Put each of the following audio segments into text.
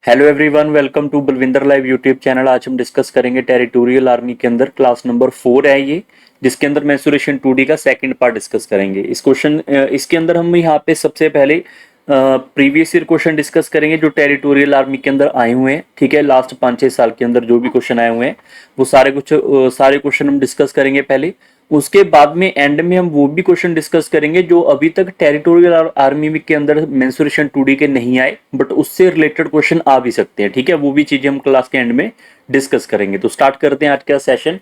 Hello everyone, welcome to Balwinder live YouTube channel. आज हम discuss करेंगे टेरिटोरियल आर्मी के अंदर क्लास नंबर 4 है ये, जिसके अंदर मेंसुरेशन 2D का सेकंड पार्ट डिस्कस करेंगे। इसके अंदर हम यहाँ पे सबसे पहले प्रीवियस ईयर क्वेश्चन डिस्कस करेंगे जो टेरिटोरियल आर्मी के अंदर आए हुए हैं। ठीक है, लास्ट 5-6 साल के अंदर जो भी क्वेश्चन आए हुए हैं वो सारे क्वेश्चन हम डिस्कस करेंगे पहले। उसके बाद में एंड में हम वो भी क्वेश्चन डिस्कस करेंगे जो अभी तक टेरिटोरियल आर्मी के अंदर मेंसुरेशन 2D के नहीं आए, बट उससे रिलेटेड क्वेश्चन आ भी सकते हैं। ठीक है, वो भी चीजें हम क्लास के एंड में डिस्कस करेंगे। तो स्टार्ट करते हैं आज का सेशन।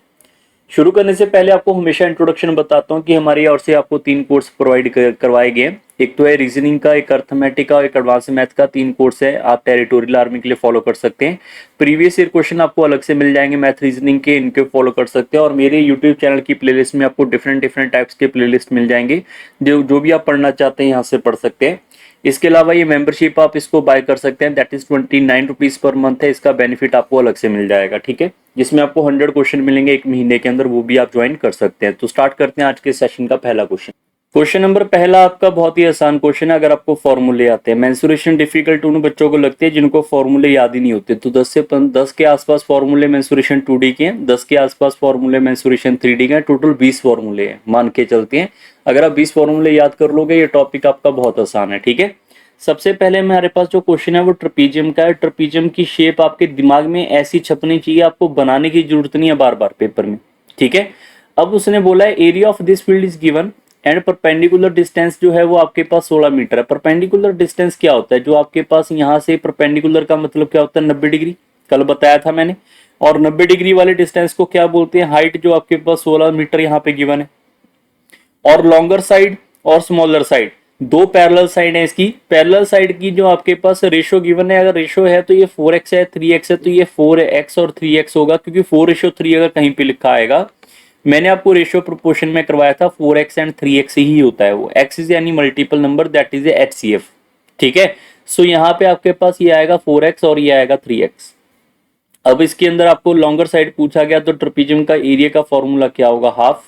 शुरू करने से पहले आपको हमेशा इंट्रोडक्शन बताता हूँ कि हमारी ओर से आपको 3 कोर्स प्रोवाइड करवाए गए हैं। एक तो है रीजनिंग का, एक अर्थमेटिक का, एक एडवांस मैथ का। 3 कोर्स है, आप टेरिटोरियल आर्मी के लिए फॉलो कर सकते हैं। प्रीवियस ईयर क्वेश्चन आपको अलग से मिल जाएंगे मैथ रीजनिंग के, इनके फॉलो कर सकते हैं। और मेरे यूट्यूब चैनल की प्लेलिस्ट में आपको डिफरेंट टाइप्स के प्लेलिस्ट मिल जाएंगे, जो भी आप पढ़ना चाहते हैं यहाँ से पढ़ सकते हैं। इसके अलावा ये मेंबरशिप आप इसको बाय कर सकते हैं, that is 29 rupees per month है। इसका बेनिफिट आपको अलग से मिल जाएगा। ठीक है, जिसमें आपको 100 क्वेश्चन मिलेंगे एक महीने के अंदर, वो भी आप ज्वाइन कर सकते हैं। तो स्टार्ट करते हैं आज के सेशन का पहला क्वेश्चन। क्वेश्चन नंबर पहला आपका बहुत ही आसान क्वेश्चन है। अगर आपको फॉर्मूले आते हैं, मेंसुरेशन डिफिकल्ट उन बच्चों को लगते हैं जिनको फॉर्मूले याद ही नहीं होते। तो 10 के आसपास फॉर्मूले मेंसुरेशन 2D के हैं, 10 के आसपास फॉर्मूले मेंसुरेशन 3D के हैं। टोटल 20 फॉर्मूले हैं, मान के चलते हैं। अगर आप 20 फॉर्मूले याद कर लोगे, ये टॉपिक आपका बहुत आसान है। ठीक है, सबसे पहले हमारे पास जो क्वेश्चन है वो ट्रपीजियम का है। ट्रपीजियम की शेप आपके दिमाग में ऐसी छपनी चाहिए, आपको बनाने की जरूरत नहीं है बार बार पेपर में। ठीक है, अब उसने बोला है area of this field is given and perpendicular distance जो है वो आपके पास 16 मीटर है। परपेंडिकुलर डिस्टेंस क्या होता है? जो आपके पास यहाँ से परपेंडिकुलर का मतलब क्या होता है? 90 डिग्री, कल बताया था मैंने। और 90 डिग्री वाले डिस्टेंस को क्या बोलते हैं? हाइट। जो आपके पास 16 मीटर यहाँ पे गिवन है। और लॉन्गर साइड और स्मॉलर साइड, दो पैरेलल साइड है इसकी। पैरेलल साइड की जो आपके पास रेशो गिवन है, अगर रेशो है तो ये 4x है, 3x है तो ये 4x और 3x होगा, क्योंकि 4:3 अगर कहीं पे लिखा आएगा। मैंने आपको रेशियो प्रोपोर्शन में करवाया था, 4x एंड 3x ही होता है वो। x इज यानी multiple number, that is a HCF। ठीक है, सो यहाँ पे आपके पास ये आएगा 4x और ये आएगा 3x। अब इसके अंदर आपको लॉन्गर साइड पूछा गया, तो ट्रपीजियम का एरिया का फॉर्मूला क्या होगा? Half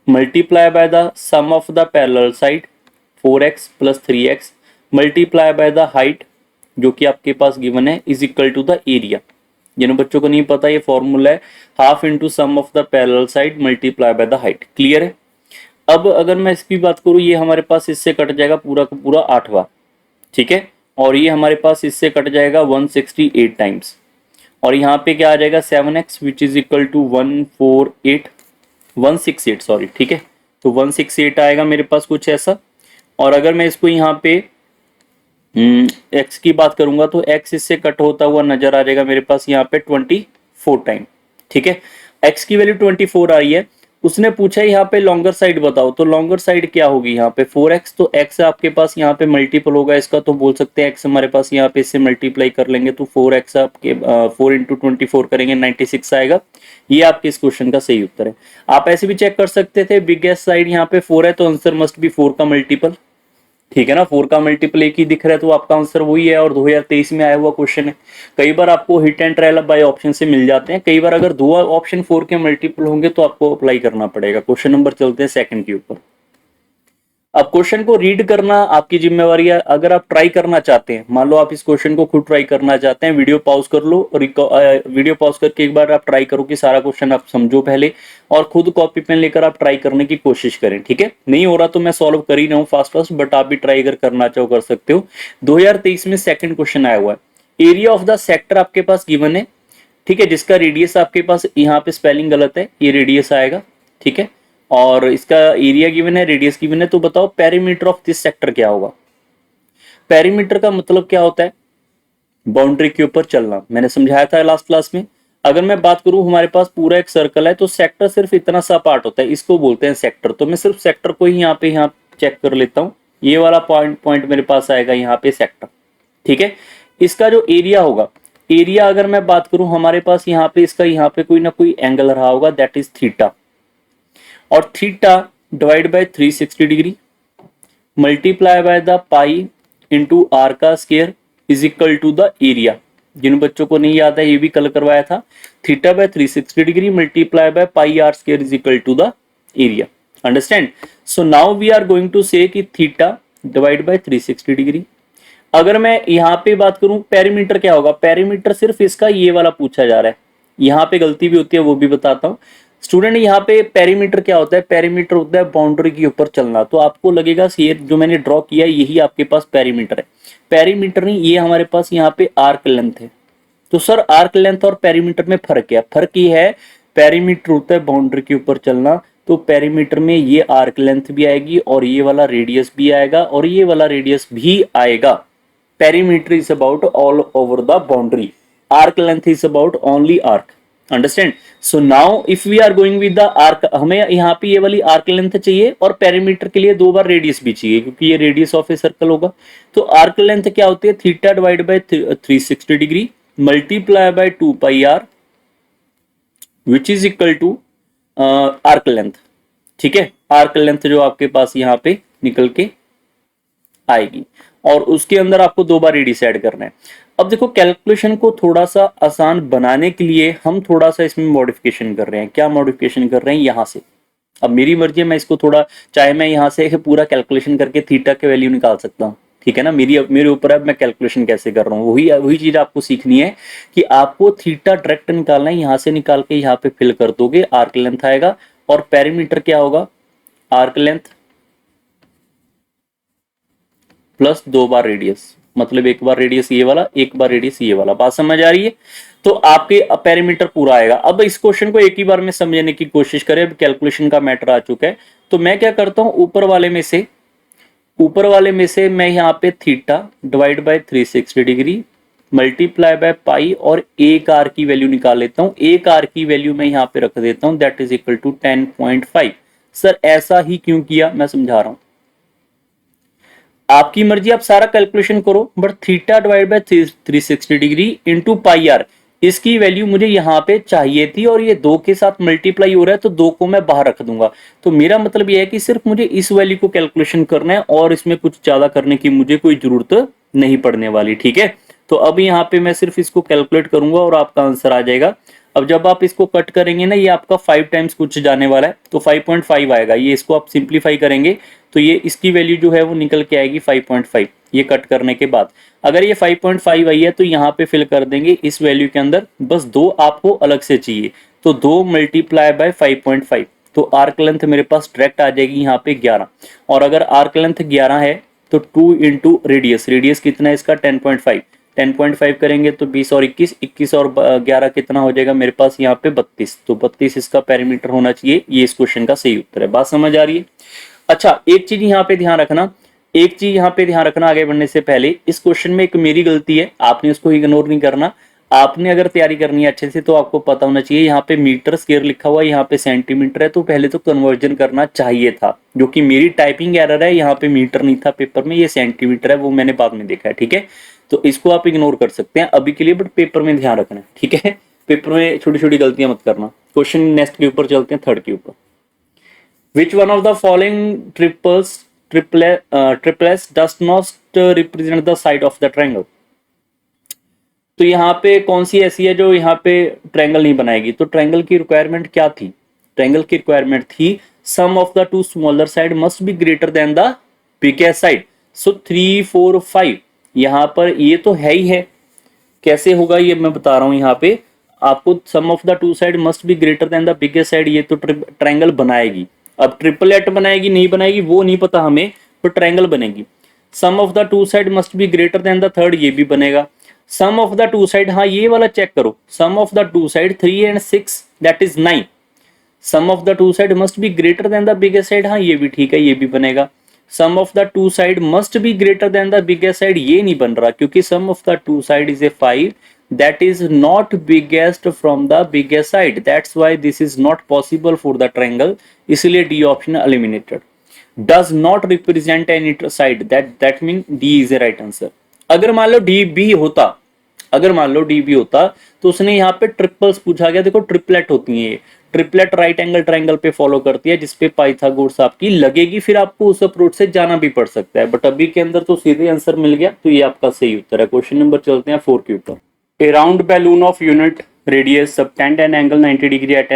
multiply by the sum of the parallel side 4x plus 3x multiply by the height जो कि आपके पास गिवन है is equal to the area. जिन बच्चों को नहीं पता, ये फॉर्मूला है half into sum of the parallel side multiply by the height. Clear है? अब अगर मैं इसकी बात करूं, ये हमारे पास इससे कट जाएगा पूरा का पूरा 8 बार। ठीक है, और ये हमारे पास इससे कट जाएगा 168 टाइम्स। और यहाँ पे क्या आ जाएगा? 7x which is equal to 168 sorry. ठीक है, तो 168 आएगा मेरे पास कुछ ऐसा। और अगर मैं इसको यहाँ पे x की बात करूंगा तो x इससे कट होता हुआ नजर आ जाएगा मेरे पास यहाँ पे 24 टाइम। ठीक है, x की वैल्यू 24 आ रही है। उसने पूछा यहाँ पे लॉन्गर साइड बताओ, तो लॉन्गर साइड क्या होगी यहाँ पे? 4x, तो x आपके पास यहाँ पे मल्टीपल होगा इसका, तो बोल सकते हैं x हमारे पास यहाँ पे इससे मल्टीप्लाई कर लेंगे तो 4x आपके 4 इंटू 24 करेंगे 96 आएगा। ये आपके इस क्वेश्चन का सही उत्तर है। आप ऐसे भी चेक कर सकते थे, बिगेस्ट साइड यहाँ पे 4 है तो आंसर मस्ट बी 4 का मल्टीपल। ठीक है ना, 4 का मल्टीपल एक ही दिख रहा है तो आपका आंसर वही है। और 2023 में आया हुआ क्वेश्चन है। कई बार आपको hit and trial by option से मिल जाते हैं, कई बार अगर दो ऑप्शन 4 के मल्टीपल होंगे तो आपको अप्लाई करना पड़ेगा। क्वेश्चन नंबर चलते हैं सेकंड के ऊपर। अब क्वेश्चन को रीड करना आपकी जिम्मेवारी है। अगर आप ट्राई करना चाहते हैं, मान लो आप इस क्वेश्चन को खुद ट्राई करना चाहते हैं, वीडियो पॉज कर लो। वीडियो पॉज करके एक बार आप ट्राई करो कि सारा क्वेश्चन आप समझो पहले, और खुद कॉपी पेन लेकर आप ट्राई करने की कोशिश करें। ठीक है, नहीं हो रहा तो मैं सॉल्व कर ही रहा हूँ फास्ट, बट आप भी ट्राई अगर करना चाहो कर सकते हो। 2023 में सेकंड क्वेश्चन आया हुआ है। एरिया ऑफ द सेक्टर आपके पास गिवन है। ठीक है, जिसका रेडियस आपके पास, यहाँ पे स्पेलिंग गलत है, ये रेडियस आएगा। ठीक है, और इसका एरिया गिवन है, रेडियस गिवन है। तो बताओ पेरीमीटर ऑफ दिस सेक्टर क्या होगा? पेरीमीटर का मतलब क्या होता है? बाउंड्री के ऊपर चलना। मैंने समझाया था लास्ट क्लास में। अगर मैं बात करूं, हमारे पास पूरा एक सर्कल है तो सेक्टर सिर्फ इतना सा पार्ट होता है, इसको बोलते हैं सेक्टर। तो मैं सिर्फ सेक्टर को ही यहाँ चेक कर लेता हूं। ये वाला पॉइंट मेरे पास आएगा यहाँ पे सेक्टर। ठीक है, इसका जो एरिया होगा, एरिया अगर मैं बात करूं, हमारे पास यहाँ पे इसका यहाँ पे कोई ना कोई एंगल रहा होगा, दैट इज थीटा। और theta divide by 360 degree multiply by the pi into are का square is equal to the area. जिन बच्चों को नहीं याद है, ये भी कल करवाया था। Theta by 360 degree multiply by pi are square is equal to the area. Understand? So now we are going to say कि थीटा डिवाइड बाय 360 डिग्री अगर मैं यहाँ पे बात करूं पेरीमीटर क्या होगा, पेरीमीटर सिर्फ इसका ये वाला पूछा जा रहा है, यहाँ पे गलती भी होती है वो भी बताता हूँ स्टूडेंट। यहाँ पे पेरीमीटर क्या होता है, पेरीमीटर होता है बाउंड्री के ऊपर चलना। तो आपको लगेगा ये जो मैंने ड्रॉ किया यही आपके पास पेरीमीटर है, पेरीमीटर नहीं, ये हमारे पास यहाँ पे आर्क लेंथ है। तो सर आर्क लेंथ और पेरीमीटर में फर्क क्या, फर्क ये है पेरीमीटर होता है बाउंड्री के ऊपर चलना, तो पेरीमीटर में ये आर्क लेंथ भी आएगी और ये वाला रेडियस भी आएगा और ये वाला रेडियस भी आएगा। Perimeter is about all over the boundary, arc length is about only arc, understand. So now if we are going with the arc, हमें यहाँ पे ये वाली आर्क लेंथ चाहिए और पेरीमीटर के लिए 2 बार रेडियस भी चाहिए क्योंकि ये रेडियस ऑफ ए सर्कल होगा। तो आर्क लेंथ क्या होती है, theta divide by 360 degree multiply by 2 pi r which is equal to arc length. ठीक है, आर्क लेंथ जो आपके पास यहाँ पे निकल के आएगी और उसके अंदर आपको 2 बार रेडियस ऐड करना है। अब देखो कैलकुलेशन को थोड़ा सा आसान बनाने के लिए हम थोड़ा सा इसमें मॉडिफिकेशन कर रहे हैं। क्या मॉडिफिकेशन कर रहे हैं, यहाँ से, अब मेरी मर्जी है, मैं इसको थोड़ा, चाहे मैं यहाँ से पूरा कैलकुलेशन करके थीटा के वैल्यू निकाल सकता हूँ, ठीक है ना, मेरे ऊपर है मैं कैलकुलेशन कैसे कर रहा हूँ। वही चीज आपको सीखनी है कि आपको थीटा डायरेक्ट निकालना है, यहाँ से निकाल के यहाँ पे फिल कर दोगे, आर्क लेंथ आएगा और पेरीमीटर क्या होगा, आर्क लेंथ प्लस 2 बार रेडियस, मतलब 1 बार रेडियस ये वाला, 1 बार रेडियस ये वाला। बात समझ आ रही है, तो आपके पेरीमीटर पूरा आएगा। अब इस क्वेश्चन को एक ही बार में समझने की कोशिश करें, अब कैलकुलेशन का मैटर आ चुका है। तो मैं क्या करता हूं, ऊपर वाले में से मैं यहाँ पे theta divide by 360 degree multiply by पाई और एक आर की वैल्यू निकाल लेता हूं। एक आर की वैल्यू मैं यहाँ पे रख देता हूं, that is equal to 10.5। Sir ऐसा ही क्यों किया, मैं समझा रहा हूं, आपकी मर्जी, आप सारा कैलकुलेशन करो, but theta divide by 360 degree into pi r, इसकी वैल्यू मुझे यहाँ पे चाहिए थी और ये 2 के साथ मल्टीप्लाई हो रहा है तो 2 को मैं बाहर रख दूंगा। तो मेरा मतलब ये है कि सिर्फ मुझे इस वैल्यू को कैलकुलेशन करना है और इसमें कुछ ज्यादा करने की मुझे कोई जरूरत नहीं पड़ने वाली, ठीक है। तो अब यहाँ पे मैं सिर्फ इसको कैलकुलेट करूंगा और आपका आंसर आ जाएगा। अब जब आप इसको कट करेंगे ना, ये आपका 5 टाइम्स कुछ जाने वाला है तो 5.5 आएगा। ये इसको आप सिंप्लीफाई करेंगे तो ये इसकी वैल्यू जो है वो निकल के आएगी 5.5। ये कट करने के बाद अगर ये 5.5 आई है तो यहाँ पे फिल कर देंगे इस वैल्यू के अंदर, बस 2 आपको अलग से चाहिए तो 2 मल्टीप्लाई बाय 5.5, तो आर्क लेंथ मेरे पास डायरेक्ट आ जाएगी यहाँ पे 11। और अगर आर्क लेंथ 11 है तो 2 इंटू रेडियस कितना है इसका 10.5, 10.5 करेंगे तो 20 और 21 और 11 कितना हो जाएगा मेरे पास यहाँ पे 32, तो 32 इसका पेरीमीटर होना चाहिए। ये इस क्वेश्चन का सही उत्तर है। बात समझ आ रही है। अच्छा एक चीज यहाँ पे ध्यान रखना, आगे बढ़ने से पहले, इस क्वेश्चन में एक मेरी गलती है, आपने उसको इग्नोर नहीं करना। आपने अगर तैयारी करनी है अच्छे से तो आपको पता होना चाहिए यहाँ पे मीटर स्क्वायर लिखा हुआ है, यहाँ पे सेंटीमीटर है, तो पहले तो कन्वर्जन करना चाहिए था, जो कि मेरी टाइपिंग एरर है। यहाँ पे मीटर नहीं था पेपर में, ये सेंटीमीटर है, वो मैंने बाद में देखा है, ठीक है। तो इसको आप इग्नोर कर सकते हैं अभी के लिए, बट पेपर में ध्यान रखना है, ठीक है। पेपर में छोटी छोटी गलतियां मत करना। क्वेश्चन नेक्स्ट के ऊपर चलते हैं, थर्ड के ऊपर। Which one of the following triplets does not represent the side of the triangle? तो यहाँ पे कौन सी ऐसी है जो यहाँ पे ट्रायंगल नहीं बनाएगी? तो ट्रायंगल की रिक्वायरमेंट क्या थी? ट्रायंगल की रिक्वायरमेंट थी sum of the two smaller side must be greater than the biggest side. So 3, 4, 5 यहाँ पर ये तो है ही है। कैसे होगा ये मैं बता रहा हूं यहाँ पे आपको, sum of the two side must be greater than the biggest side, ये तो ट्रायंगल बनाएगी। अब ट्रिपलेट बनाएगी नहीं बनाएगी वो नहीं पता हमें, पर ट्रायंगल बनेगी। Sum of the two side must be greater than the third, ये भी बनेगा। Sum of the two side, हाँ ये वाला चेक करो, sum of the two side 3 and 6 that is 9। Sum of the two side must be greater than the biggest side, हाँ ये भी ठीक है, ये भी बनेगा। Sum of the two side must be greater than the biggest side, ये नहीं बन रहा क्योंकि sum of the two side is a 5 that is not biggest from the biggest side, that's why this is not possible for the triangle, इसलिए D option eliminated। does not represent any side, that mean D is the right answer। अगर मान लो DB होता तो उसने यहाँ पे triples पूछा गया। देखो ट्रिपलेट होती है, ट्रिपलेट राइट एंगल ट्रायंगल पे फॉलो करती है जिसपे पाइथागोरस आपकी लगेगी, फिर आपको उस अप्रोच से जाना भी पड़ सकता है, बट अभी के अंदर तो सीधे आंसर मिल गया, तो ये आपका सही उत्तर है। क्वेश्चन नंबर चलते हैं 4 के ऊपर। A round balloon of unit radius subtend an angle 90 degree at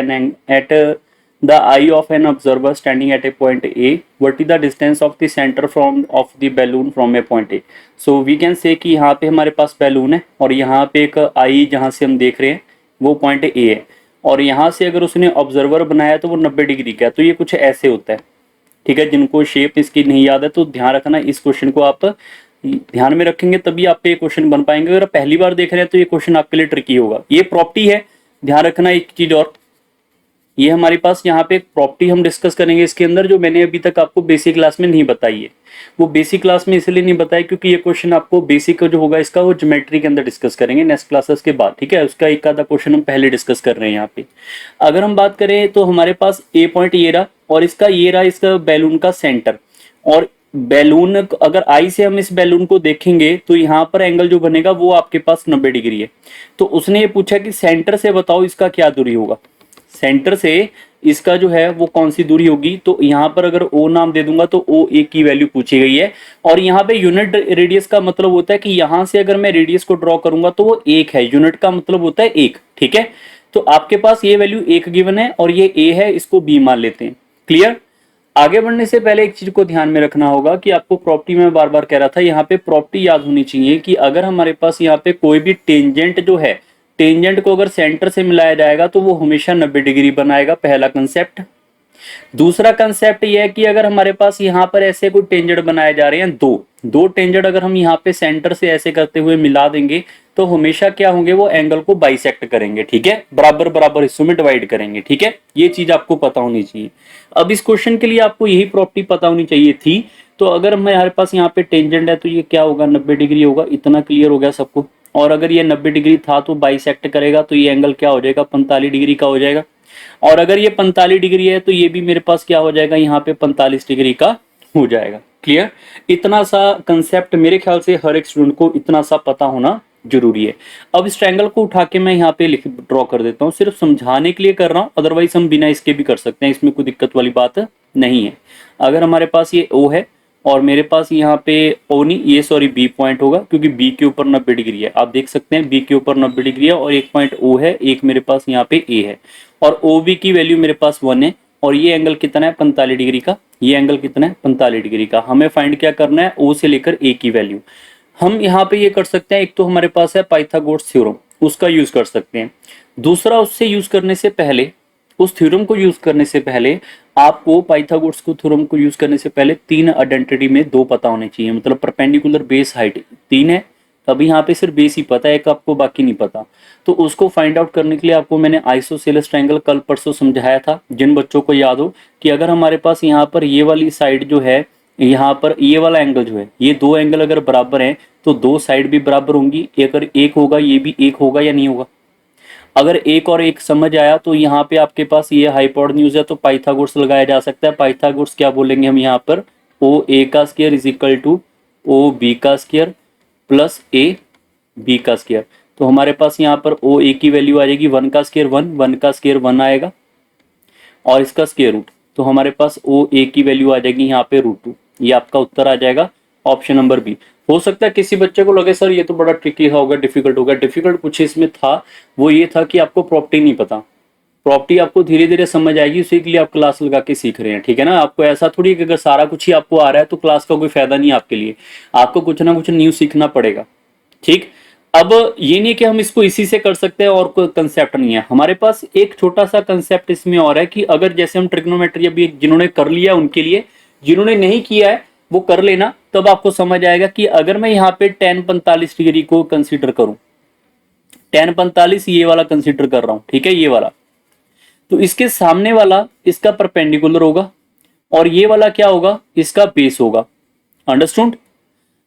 the eye of an observer standing at a point A, what is the distance of the centre from of the balloon from a point A. So we can say कि यहाँ पे हमारे पास balloon है और यहाँ पे एक आई जहाँ से हम देख रहे हैं वो पॉइंट ए है, और यहाँ से अगर उसने ऑब्जर्वर बनाया तो वो 90 डिग्री का है। तो ये कुछ ऐसे होता है, ठीक है। जिनको शेप इसकी नहीं याद है तो ध्यान रखना, इस क्वेश्चन को आप ध्यान में रखेंगे तभी आप पे ये क्वेश्चन बन पाएंगे। अगर आप पहली बार देख रहे हैं तो ये क्वेश्चन आपके लिए ट्रिकी होगा। ये प्रॉपर्टी है, ध्यान रखना एक चीज और, ये हमारे पास यहाँ पे एक प्रॉपर्टी हम डिस्कस करेंगे इसके अंदर जो मैंने अभी तक आपको बेसिक क्लास में नहीं बताई है। वो बेसिक क्लास में इसलिए नहीं बताई क्योंकि ये क्वेश्चन आपको बेसिक जो होगा इसका वो ज्योमेट्री के अंदर डिस्कस करेंगे नेक्स्ट क्लासेस के बाद, ठीक है। उसका एक आधा क्वेश्चन हम पहले डिस्कस कर रहे हैं यहाँ पे। अगर हम बात करें तो हमारे पास ए पॉइंट ये रहा और इसका ये रहा इसका बैलून का सेंटर, और बैलून अगर आई से हम इस बैलून को देखेंगे तो यहाँ पर एंगल जो बनेगा वो आपके पास 90 डिग्री है। तो उसने ये पूछा कि सेंटर से बताओ इसका क्या दूरी होगा, सेंटर से इसका जो है वो कौन सी दूरी होगी। तो यहाँ पर अगर ओ नाम दे दूंगा तो ओ ए की वैल्यू पूछी गई है, और यहाँ पे यूनिट रेडियस का मतलब होता है कि यहाँ से अगर मैं रेडियस को ड्रॉ करूंगा तो वो एक है, यूनिट का मतलब होता है एक, ठीक है। तो आपके पास ये वैल्यू एक गिवन है और ये ए है, इसको बी मान लेते हैं। क्लियर। आगे बढ़ने से पहले एक चीज को ध्यान में रखना होगा कि आपको प्रॉपर्टी में बार बार कह रहा था, यहाँ पे प्रॉपर्टी याद होनी चाहिए कि अगर हमारे पास यहाँ पे कोई भी टेंजेंट जो है, टेंजेंट को अगर सेंटर से मिलाया जाएगा तो वो हमेशा 90 डिग्री बनाएगा, पहला कंसेप्ट। दूसरा कंसेप्ट ये है कि अगर हमारे पास यहाँ पर ऐसे कोई टेंजेंट बनाए जा रहे हैं, दो टेंजेंट अगर हम यहाँ पे सेंटर से ऐसे करते हुए मिला देंगे तो हमेशा क्या होंगे, वो एंगल को बाइसेक्ट करेंगे, ठीक है, बराबर बराबर हिस्सों में डिवाइड करेंगे, ठीक है। ये चीज आपको पता होनी चाहिए। अब इस क्वेश्चन के लिए आपको यही प्रॉपर्टी पता होनी चाहिए थी। तो अगर हमारे पास यहाँ पे टेंजेंट है तो ये क्या होगा, 90 डिग्री होगा। इतना क्लियर हो गया सबको। और अगर ये 90 डिग्री था तो बाइसेक्ट करेगा तो ये एंगल क्या हो जाएगा, 45 डिग्री का हो जाएगा। और अगर ये 45 डिग्री है तो ये भी मेरे पास क्या हो जाएगा, यहाँ पे 45 डिग्री का हो जाएगा। क्लियर। इतना सा कंसेप्ट मेरे ख्याल से हर एक स्टूडेंट को इतना सा पता होना जरूरी है। अब इस ट्रायंगल को उठा के मैं यहाँ पे ड्रॉ कर देता हूँ, सिर्फ समझाने के लिए कर रहा हूँ, अदरवाइज हम बिना इसके भी कर सकते हैं, इसमें कोई दिक्कत वाली बात नहीं है। अगर हमारे पास ये O है और मेरे पास यहाँ पे O नहीं, ये सॉरी B पॉइंट होगा क्योंकि B के ऊपर 90 डिग्री है। आप देख सकते हैं B के ऊपर 90 डिग्री है और एक पॉइंट O है, एक मेरे पास यहाँ पे A है, और OB की वैल्यू मेरे पास 1 है। और ये एंगल कितना है, 45 डिग्री का। ये एंगल कितना है, 45 डिग्री का। हमें फाइंड क्या करना है, O से लेकर A की वैल्यू। हम यहाँ पे ये कर सकते हैं, एक तो हमारे पास है पाइथागोरस थ्योरम, उसका यूज कर सकते हैं। दूसरा, उससे यूज करने से पहले, उस थ्योरम को यूज करने से पहले आपको पाइथागोरस को थ्योरम को यूज करने से पहले 3 आइडेंटिटी में 2 पता होने चाहिए। मतलब परपेंडिकुलर बेस हाइट 3 है, अभी यहाँ पे सिर्फ बेस ही पता है, एक आपको बाकी नहीं पता। तो उसको फाइंड आउट करने के लिए आपको मैंने आइसोसेलेस ट्रायंगल कल परसों समझाया था। जिन बच्चों को याद हो कि अगर हमारे पास यहाँ पर ये वाली साइड जो है, यहाँ पर ये वाला एंगल जो है, ये 2 एंगल अगर बराबर हैं तो 2 साइड भी बराबर होंगी। अगर एक होगा ये भी एक होगा या नहीं होगा। अगर एक और एक समझ आया तो यहाँ पे आपके पास ये हाइपोटेन्यूज है तो पाइथागोरस लगाया जा सकता है। पाइथागोरस क्या बोलेंगे हम यहाँ पर, ओ ए का square is equal to O B का स्क्वायर प्लस ए बी का स्क्वायर। तो हमारे पास यहाँ पर ओ ए की वैल्यू आ जाएगी 1 का स्क्वायर 1, 1 का स्क्वायर 1 आएगा और इसका स्क्वायर रूट। तो हमारे पास ओ ए की वैल्यू आ जाएगी यहाँ पे √2। ये आपका उत्तर आ जाएगा ऑप्शन नंबर बी। हो सकता है किसी बच्चे को लगे सर ये तो बड़ा ट्रिकी होगा, डिफिकल्ट होगा। डिफिकल्ट कुछ इसमें था, वो ये था कि आपको प्रॉपर्टी नहीं पता। प्रॉपर्टी आपको धीरे धीरे समझ आएगी, उसी के लिए आप क्लास लगा के सीख रहे हैं, ठीक है ना। आपको ऐसा थोड़ी है कि अगर सारा कुछ ही आपको आ रहा है तो क्लास का कोई फायदा नहीं आपके लिए, आपको कुछ ना कुछ न्यू सीखना पड़ेगा, ठीक। अब ये नहीं कि हम इसको इसी से कर सकते हैं और कोई कंसेप्ट नहीं है हमारे पास। एक छोटा सा कंसेप्ट इसमें और है कि अगर जैसे हम ट्रिग्नोमेट्री अभी जिन्होंने कर लिया उनके लिए, जिन्होंने नहीं किया है वो कर लेना, तब आपको समझ आएगा कि अगर मैं यहाँ पे tan 45 डिग्री को कंसीडर करूं, tan 45 ये वाला कंसीडर कर रहा हूं, ठीक है, ये वाला, तो इसके सामने वाला इसका परपेंडिकुलर होगा और ये वाला क्या होगा, इसका बेस होगा। Understood.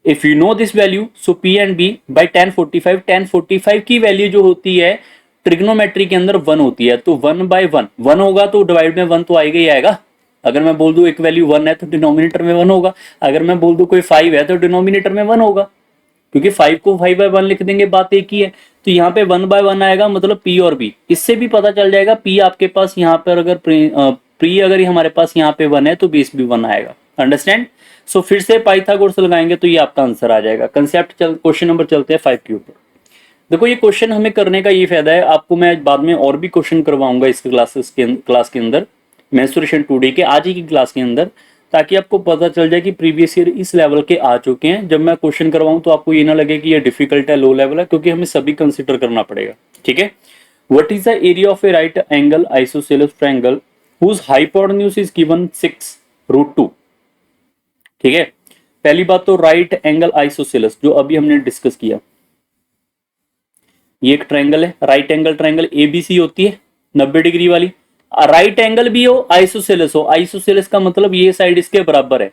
If you know this value so P and B by tan 45, tan 45 की वैल्यू जो होती है ट्रिग्नोमेट्री के अंदर 1 होती है। तो 1/1 होगा तो डिवाइड में 1 तो आएगा ही आएगा। अगर मैं बोल दूं एक वैल्यू 1 है तो डिनोमिनेटर में 1 होगा। अगर मैं बोल दूं कोई 5 है तो डिनोमिनेटर में 1 होगा, क्योंकि 5 को 5/1 लिख देंगे, बात एक ही है। तो यहाँ पे 1/1 आएगा, मतलब P और B। इससे भी पता चल जाएगा P आपके पास यहाँ पर अगर प्री अगर हमारे पास यहाँ पे 1 है तो बेस भी 1 आएगा। अंडरस्टैंड। सो फिर से पाइथागोरस लगाएंगे तो ये आपका आंसर आ जाएगा। कंसेप्ट क्वेश्चन नंबर चलते हैं 5 के ऊपर। देखो ये क्वेश्चन हमें करने का ये फायदा है, आपको मैं बाद में और भी क्वेश्चन करवाऊंगा इस क्लास के अंदर, मेंसुरेशन 2D के आज ही की क्लास के अंदर, ताकि आपको पता चल जाए कि प्रीवियस ईयर इस लेवल के आ चुके हैं। जब मैं क्वेश्चन करवाऊं तो आपको ये ना लगे कि ये डिफिकल्ट है, लो लेवल है, क्योंकि हमें सभी कंसिडर करना पड़ेगा। ठीक है। What is the area of a right angle isosceles triangle whose hypotenuse is given 6√2। ठीक है। पहली बात तो राइट एंगल आइसोसेलेस जो अभी हमने डिस्कस किया, ये एक ट्रायंगल है, राइट एंगल ट्रायंगल एबीसी होती है 90 डिग्री वाली। राइट एंगल भी हो, आइसोसेलेस हो। आइसोसेलेस का मतलब ये साइड इसके बराबर है,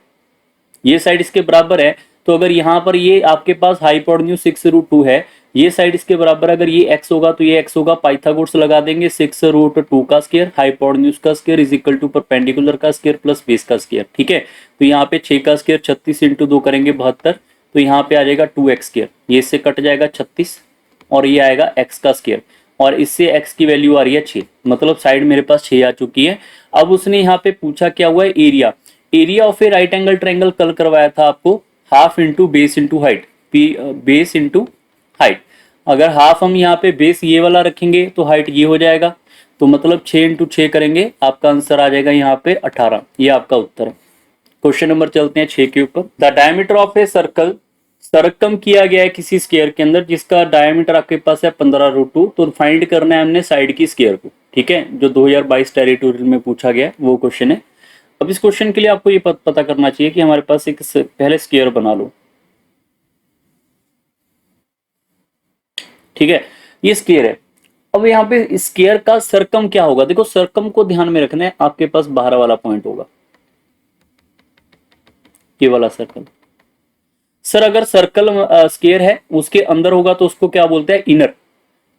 ये साइड इसके बराबर है। तो अगर यहां पर ये आपके पास हाइपोटेन्यूज 6√2 है, ये साइड इसके बराबर, अगर ये x होगा तो ये x होगा, पाइथागोरस लगा देंगे, 6√2 का स्क्वायर हाइपोटेन्यूज का square is equal to perpendicular का स्क्वायर प्लस बेस का स्क्वायर। ठीक है। तो यहाँ पे 6 का स्क्वायर 36 इंटू 2 करेंगे 72, तो यहाँ पे आ जाएगा 2x स्क्वायर, ये इससे कट जाएगा 36 और ये आएगा x का स्क्वायर, और इससे x की वैल्यू आ रही है 6, मतलब साइड मेरे पास 6 आ चुकी है। अब उसने यहाँ पे पूछा क्या हुआ है, area. Area of a right angle triangle कल करवाया था आपको, half into base into height, base into height. अगर हाफ हम यहाँ पे बेस ये वाला रखेंगे तो हाइट ये हो जाएगा, तो मतलब 6 इंटू 6 करेंगे, आपका आंसर आ जाएगा यहाँ पे 18। ये आपका उत्तर है। क्वेश्चन नंबर चलते हैं 6 के ऊपर। The diameter of a circle सरकम किया गया है किसी स्क्वायर के अंदर जिसका डायमीटर आपके पास है 15√2, तो फाइंड करना है हमने साइड की स्क्वायर को। ठीक है। जो 2022 टेरिटोरियल में पूछा गया है वो क्वेश्चन है। अब इस क्वेश्चन के लिए आपको ये पता करना चाहिए कि हमारे पास एक पहले स्क्वायर बना लो। ठीक है। ये स्क्वायर है। अब यहाँ पे स्क्वायर का सरकम क्या होगा, देखो सरकम को ध्यान में रखना है, आपके पास बाहर वाला पॉइंट होगा, ये वाला सर्कल। सर अगर सर्कल स्क्वायर है उसके अंदर होगा तो उसको क्या बोलते हैं, इनर।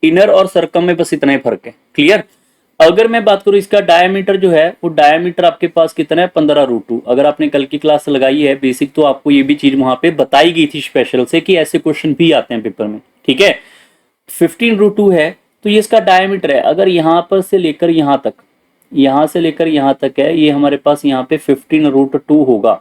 इनर और सर्कम में बस इतना ही फर्क है। क्लियर। अगर मैं बात करूं इसका डायमीटर जो है, वो डायमीटर आपके पास कितना है 15√2। अगर आपने कल की क्लास लगाई है बेसिक, तो आपको ये भी चीज वहां पे बताई गई थी स्पेशल से कि ऐसे क्वेश्चन भी आते हैं पेपर में। ठीक है। 15√2 है तो ये इसका डायमीटर है। अगर यहां पर से लेकर यहां तक, यहां से लेकर यहां तक है, ये हमारे पास यहाँ पे 15√2 होगा।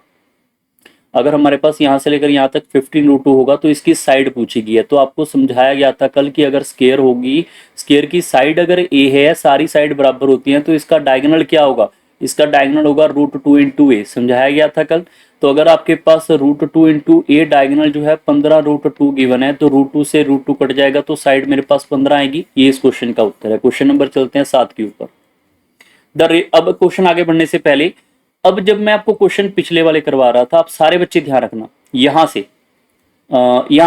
अगर हमारे पास यहां से लेकर यहां तक 15√2 होगा तो इसकी साइड पूछी गई है। तो आपको समझाया गया था कल कि अगर स्क्वायर होगी, स्क्वायर की साइड अगर ए है, सारी साइड बराबर होती हैं, तो इसका डायगोनल क्या होगा, इसका डायगोनल होगा √2 इंटू ए। समझाया गया था कल। तो अगर आपके पास √2 इंटू ए डायगोनल जो है 15√2 गिवन है, तो √2 से √2 कट जाएगा, तो साइड मेरे पास 15 आएगी। ये इस क्वेश्चन का उत्तर है। क्वेश्चन नंबर चलते हैं 7 के ऊपर। अब क्वेश्चन आगे बढ़ने से पहले, अब जब मैं आपको क्वेश्चन पिछले वाले करवा रहा था, आप सारे बच्चे ध्यान रखना, यहां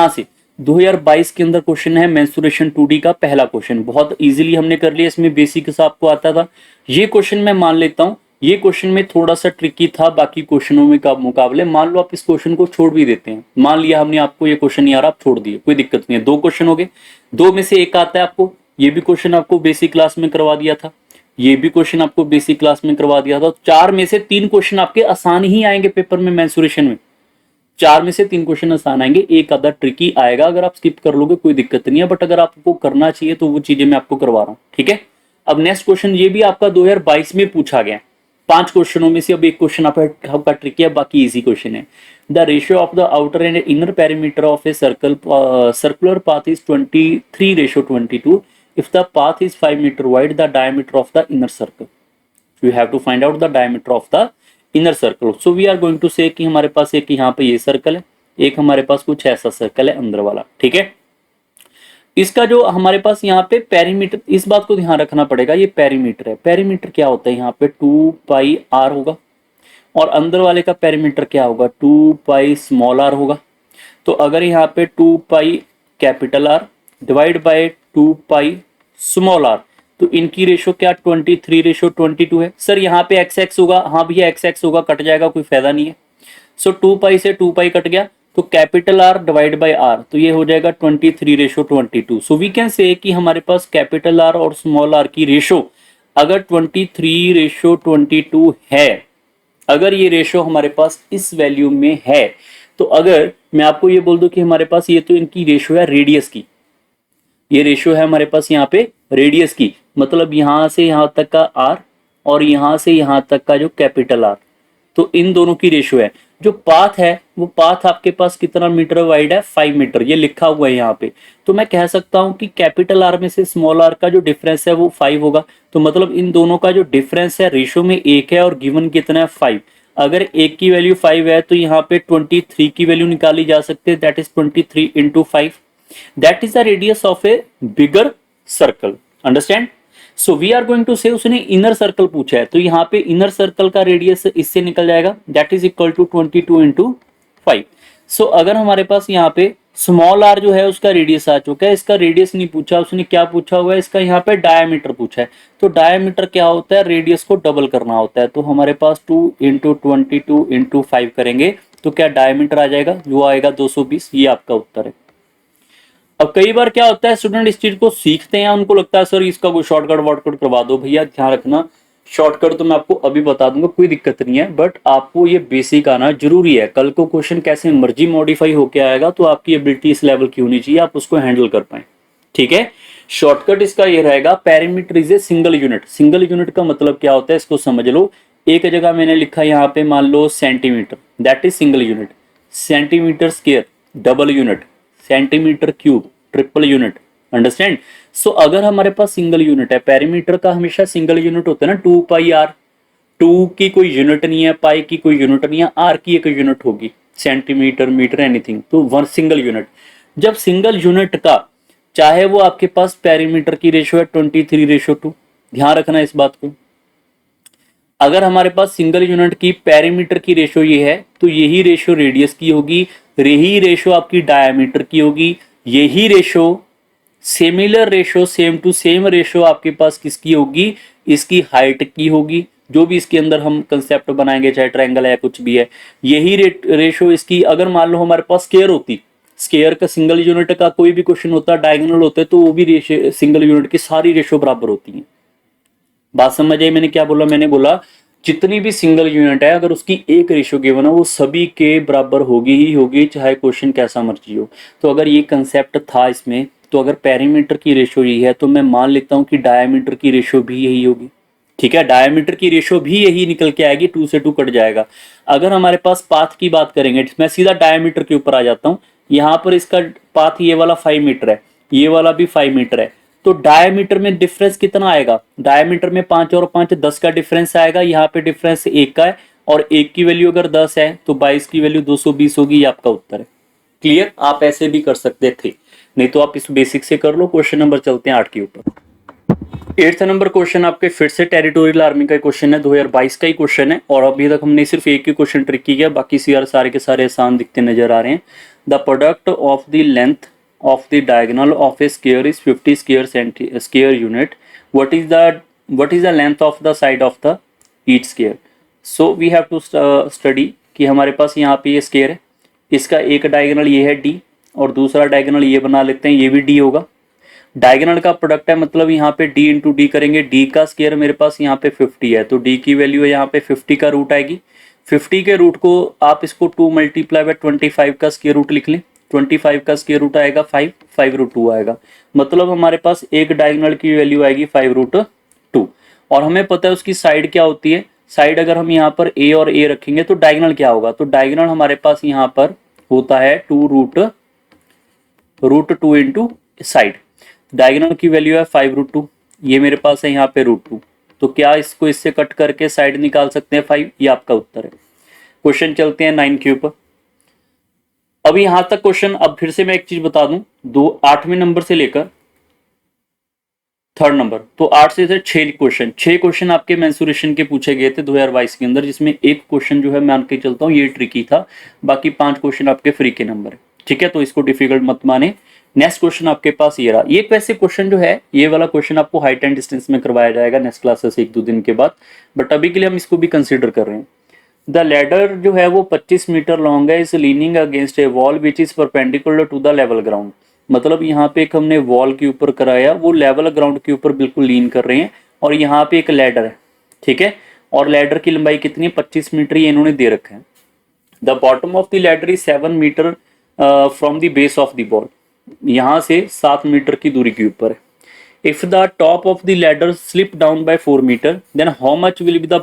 से 2022 के अंदर क्वेश्चन है मेंसुरेशन 2D का पहला क्वेश्चन। बहुत इजीली हमने कर लिया, इसमें बेसिक सा आपको आता था। ये क्वेश्चन मैं मान लेता हूं, ये क्वेश्चन में थोड़ा सा ट्रिकी था बाकी क्वेश्चनों में का मुकाबले। मान लो आप इस क्वेश्चन को छोड़ भी देते हैं, मान लिया हमने आपको ये क्वेश्चन यार आप छोड़ दिए, कोई दिक्कत नहीं है। 2 क्वेश्चन हो गए, 2 में से एक आता है आपको, ये भी क्वेश्चन आपको बेसिक क्लास में करवा दिया था, ये भी क्वेश्चन आपको बेसिक क्लास में करवा दिया था। 4 में से 3 क्वेश्चन आपके आसान ही आएंगे पेपर में मेंसुरेशन में। 4 में से 3 क्वेश्चन आसान आएंगे, एक आधा ट्रिकी आएगा। अगर आप स्किप कर लोगे कोई दिक्कत नहीं है, बट अगर आपको करना चाहिए तो वो चीजें मैं आपको करवा रहा हूं। ठीक है। अब नेक्स्ट क्वेश्चन ये भी आपका 2022 में पूछा गया, 5 क्वेश्चनों में से अब एक क्वेश्चन आपका ट्रिकी है, बाकी इजी क्वेश्चन है। The ratio of the outer and inner perimeter of a circular path is 23:22 if the path is 5 meter wide, the diameter of the inner circle. You have to find out the diameter of the inner circle. So we are going to say कि हमारे पास एक यहाँ पे ये circle है, एक हमारे पास कुछ ऐसा सर्कल है अंदर वाला। ठीक है। इसका जो हमारे पास यहाँ पे पेरीमीटर, इस बात को ध्यान रखना पड़ेगा, ये पेरीमीटर है। पेरीमीटर क्या होता है, यहाँ पे 2πr होगा, और अंदर वाले का पेरीमीटर क्या होगा, 2π होगा। तो अगर यहाँ पे 2π capital R divide by 2π r, तो इनकी रेशो क्या 23:22 है। सर यहाँ पे x होगा, हाँ भैया x होगा, कट जाएगा, कोई फायदा नहीं है। सो 2π से 2π कट गया, तो capital R divide bye r, तो ये हो जाएगा 23:22। सो वी कैन से कि हमारे पास कैपिटल R और स्मॉल r की रेशो अगर 23:22 है, अगर ये रेशो हमारे पास इस वैल्यू में है, तो अगर मैं आपको ये बोल दूं कि हमारे पास ये तो इनकी रेशो है रेडियस की, ये रेशियो है हमारे पास यहाँ पे रेडियस की, मतलब यहां से यहां तक का r और यहां से यहां तक का जो कैपिटल R, तो इन दोनों की रेशियो है। जो पाथ है वो पाथ आपके पास कितना मीटर वाइड है, 5 मीटर, ये लिखा हुआ है यहाँ पे। तो मैं कह सकता हूं कि कैपिटल आर में से स्मॉल आर का जो डिफरेंस है वो 5 होगा। तो मतलब इन दोनों का जो डिफरेंस है रेशो में 1 है और गिवन कितना है 5। अगर एक की वैल्यू 5 है तो यहाँ पे 23 की वैल्यू निकाली जा सकती है, that is 23 into 5, that is the radius of a bigger circle. Understand? So we are going to say उसने इनर सर्कल पूछा है, तो यहाँ पे इनर सर्कल का रेडियस इससे निकल जाएगा, that is equal to 22 into 5। So अगर हमारे पास यहाँ पे स्मॉल आर जो है उसका रेडियस आ चुका है, इसका रेडियस नहीं पूछा, उसने क्या पूछा हुआ है, इसका यहाँ पे डायमीटर पूछा है। तो डायमीटर क्या होता है, रेडियस को डबल करना होता है। तो हमारे पास 2 इंटू 22 इंटू 5 करेंगे तो क्या डायमीटर आ जाएगा, जो आएगा 220। ये आपका उत्तर है। अब कई बार क्या होता है, स्टूडेंट इस चीज को सीखते हैं, उनको लगता है सर इसका कोई शॉर्टकट वॉर्टकट करवा दो। भैया ध्यान रखना, शॉर्टकट तो मैं आपको अभी बता दूंगा, कोई दिक्कत नहीं है, बट आपको ये बेसिक आना जरूरी है। कल को क्वेश्चन कैसे मर्जी मॉडिफाई होके आएगा तो आपकी एबिलिटी इस लेवल की होनी चाहिए, आप उसको हैंडल कर पाए। ठीक है, शॉर्टकट इसका ये रहेगा, perimeter is a single unit. Single unit का मतलब क्या होता है इसको समझ लो। एक जगह मैंने लिखा यहाँ पे मान लो centimetre, that is single unit. Centimetre square double unit, centimetre cube triple unit. Understand? So अगर हमारे पास सिंगल यूनिट है, पेरीमीटर का हमेशा सिंगल यूनिट होता है ना, 2 पाई आर। 2 की कोई यूनिट नहीं है, पाई की कोई यूनिट नहीं है, आर की एक यूनिट होगी, सेंटीमीटर मीटर एनीथिंग, तो वन सिंगल यूनिट। जब सिंगल यूनिट का चाहे वो आपके पास पेरीमीटर की रेशो है 23:2, ध्यान रखना इस बात को। अगर हमारे पास सिंगल यूनिट की पेरीमीटर की रेशो ये है तो यही रेशो रेडियस की होगी, यही रेशो आपकी डायमीटर की होगी, यही ratio similar ratio same to same ratio आपके पास किसकी होगी, इसकी हाइट की होगी। जो भी इसके अंदर हम कंसेप्ट बनाएंगे, चाहे ट्रायंगल है कुछ भी है, यही रेशो इसकी। अगर मान लो हमारे पास स्क्वायर होती, स्क्वायर का सिंगल यूनिट का कोई भी क्वेश्चन होता, डायगोनल होते, तो वो भी रेशो सिंगल यूनिट की सारी रेशो बराबर होती है। बात समझ आई मैंने क्या बोला? मैंने बोला जितनी भी सिंगल यूनिट है अगर उसकी एक रेशियो गिवन है वो सभी के बराबर होगी ही होगी, चाहे क्वेश्चन कैसा मर्जी हो। तो अगर ये कंसेप्ट था इसमें, तो अगर पेरीमीटर की रेशियो यही है तो मैं मान लेता हूं कि डायमीटर की रेशियो भी यही होगी। ठीक है, डायमीटर की रेशियो भी यही निकल के आएगी, 2 से 2 कट जाएगा। अगर हमारे पास पाथ की बात करेंगे, मैं सीधा डायमीटर के ऊपर आ जाता हूं। यहां पर इसका पाथ ये वाला 5 मीटर है, ये वाला भी 5 मीटर है, तो डायमीटर में डिफरेंस कितना आएगा? डायमीटर में 5 और 5 10 का डिफरेंस आएगा, यहाँ पे डिफरेंस 1 का है, और 1 की वैल्यू अगर 10 है तो 22 की वैल्यू 220 होगी। ये आपका उत्तर है। क्लियर? आप ऐसे भी कर सकते थे, नहीं तो आप इस बेसिक से कर लो। क्वेश्चन नंबर चलते हैं 8 के ऊपर। 8th नंबर क्वेश्चन आपके फिर से टेरिटोरियल आर्मी का क्वेश्चन है, 2022 का ही क्वेश्चन है, और अभी तक हमने सिर्फ एक ही क्वेश्चन ट्रिक किया, बाकी सारे के सारे आसान दिखते नजर आ रहे हैं। The product of the length of the diagonal of a square is 50 square unit. What is the length of the side of the each square? So we have to study कि हमारे पास यहाँ पे ये स्क्वायर है, इसका एक diagonal ये है d और दूसरा डायगोनल ये बना लेते हैं, ये भी d होगा। डायगोनल का प्रोडक्ट है, मतलब यहाँ पे d इंटू डी करेंगे, d का स्क्वायर मेरे पास यहाँ पे 50 है, तो d की वैल्यू है यहाँ पे 50 का रूट आएगी। 50 के रूट को आप इसको 2 मल्टीप्लाई बाय 25 का स्क्वायर रूट लिख लें, 25 का स्क्वायर रूट आएगा 5 रूट 2 आएगा, मतलब हमारे पास एक डायगोनल की वैल्यू आएगी 5 रूट 2। और हमें पता है उसकी साइड क्या होती है, साइड अगर हम यहाँ पर a और a रखेंगे तो डायगोनल क्या होगा, तो डायगोनल हमारे पास यहाँ पर होता है 2 रूट 2 इंटू साइड। डायगोनल की वैल्यू है 5 रूट 2, ये मेरे पास है यहाँ पे रूट 2, तो क्या इसको इससे कट करके साइड निकाल सकते हैं 5? ये आपका उत्तर है। क्वेश्चन चलते हैं 9 के ऊपर। अभी यहां तक क्वेश्चन, अब फिर से मैं एक चीज बता दूं, 8वें नंबर से लेकर 3rd नंबर, तो 8 से 6 क्वेश्चन आपके मेंसुरेशन के पूछे गए थे 2022 के अंदर, जिसमें एक क्वेश्चन जो है मैं मान के चलता हूं ये ट्रिकी था, बाकी 5 क्वेश्चन आपके फ्री के नंबर है। ठीक है, तो इसको डिफिकल्ट मत माने। नेक्स्ट क्वेश्चन आपके पास ये रहा। ये वैसे क्वेश्चन जो है, ये वाला क्वेश्चन आपको हाइट एंड डिस्टेंस में करवाया जाएगा नेक्स्ट क्लासेस 1-2 दिन के बाद, बट अभी के लिए हम इसको भी कंसिडर कर रहे हैं। द लैडर जो है वो 25 मीटर लॉन्ग है, is leaning against a wall which is perpendicular to the level ground. मतलब यहाँ पे एक हमने वॉल के ऊपर कराया, वो लेवल ग्राउंड के ऊपर बिल्कुल लीन कर रहे हैं, और यहाँ पे एक लैडर है। ठीक है, और लैडर की लंबाई कितनी है? 25 मीटर, ये इन्होंने दे रखा है। The bottom of the ladder is 7 metre from the base of the ball, यहाँ से 7 मीटर की दूरी के ऊपर है। If the top of the ladder slip down by 4 meter, then how much will be the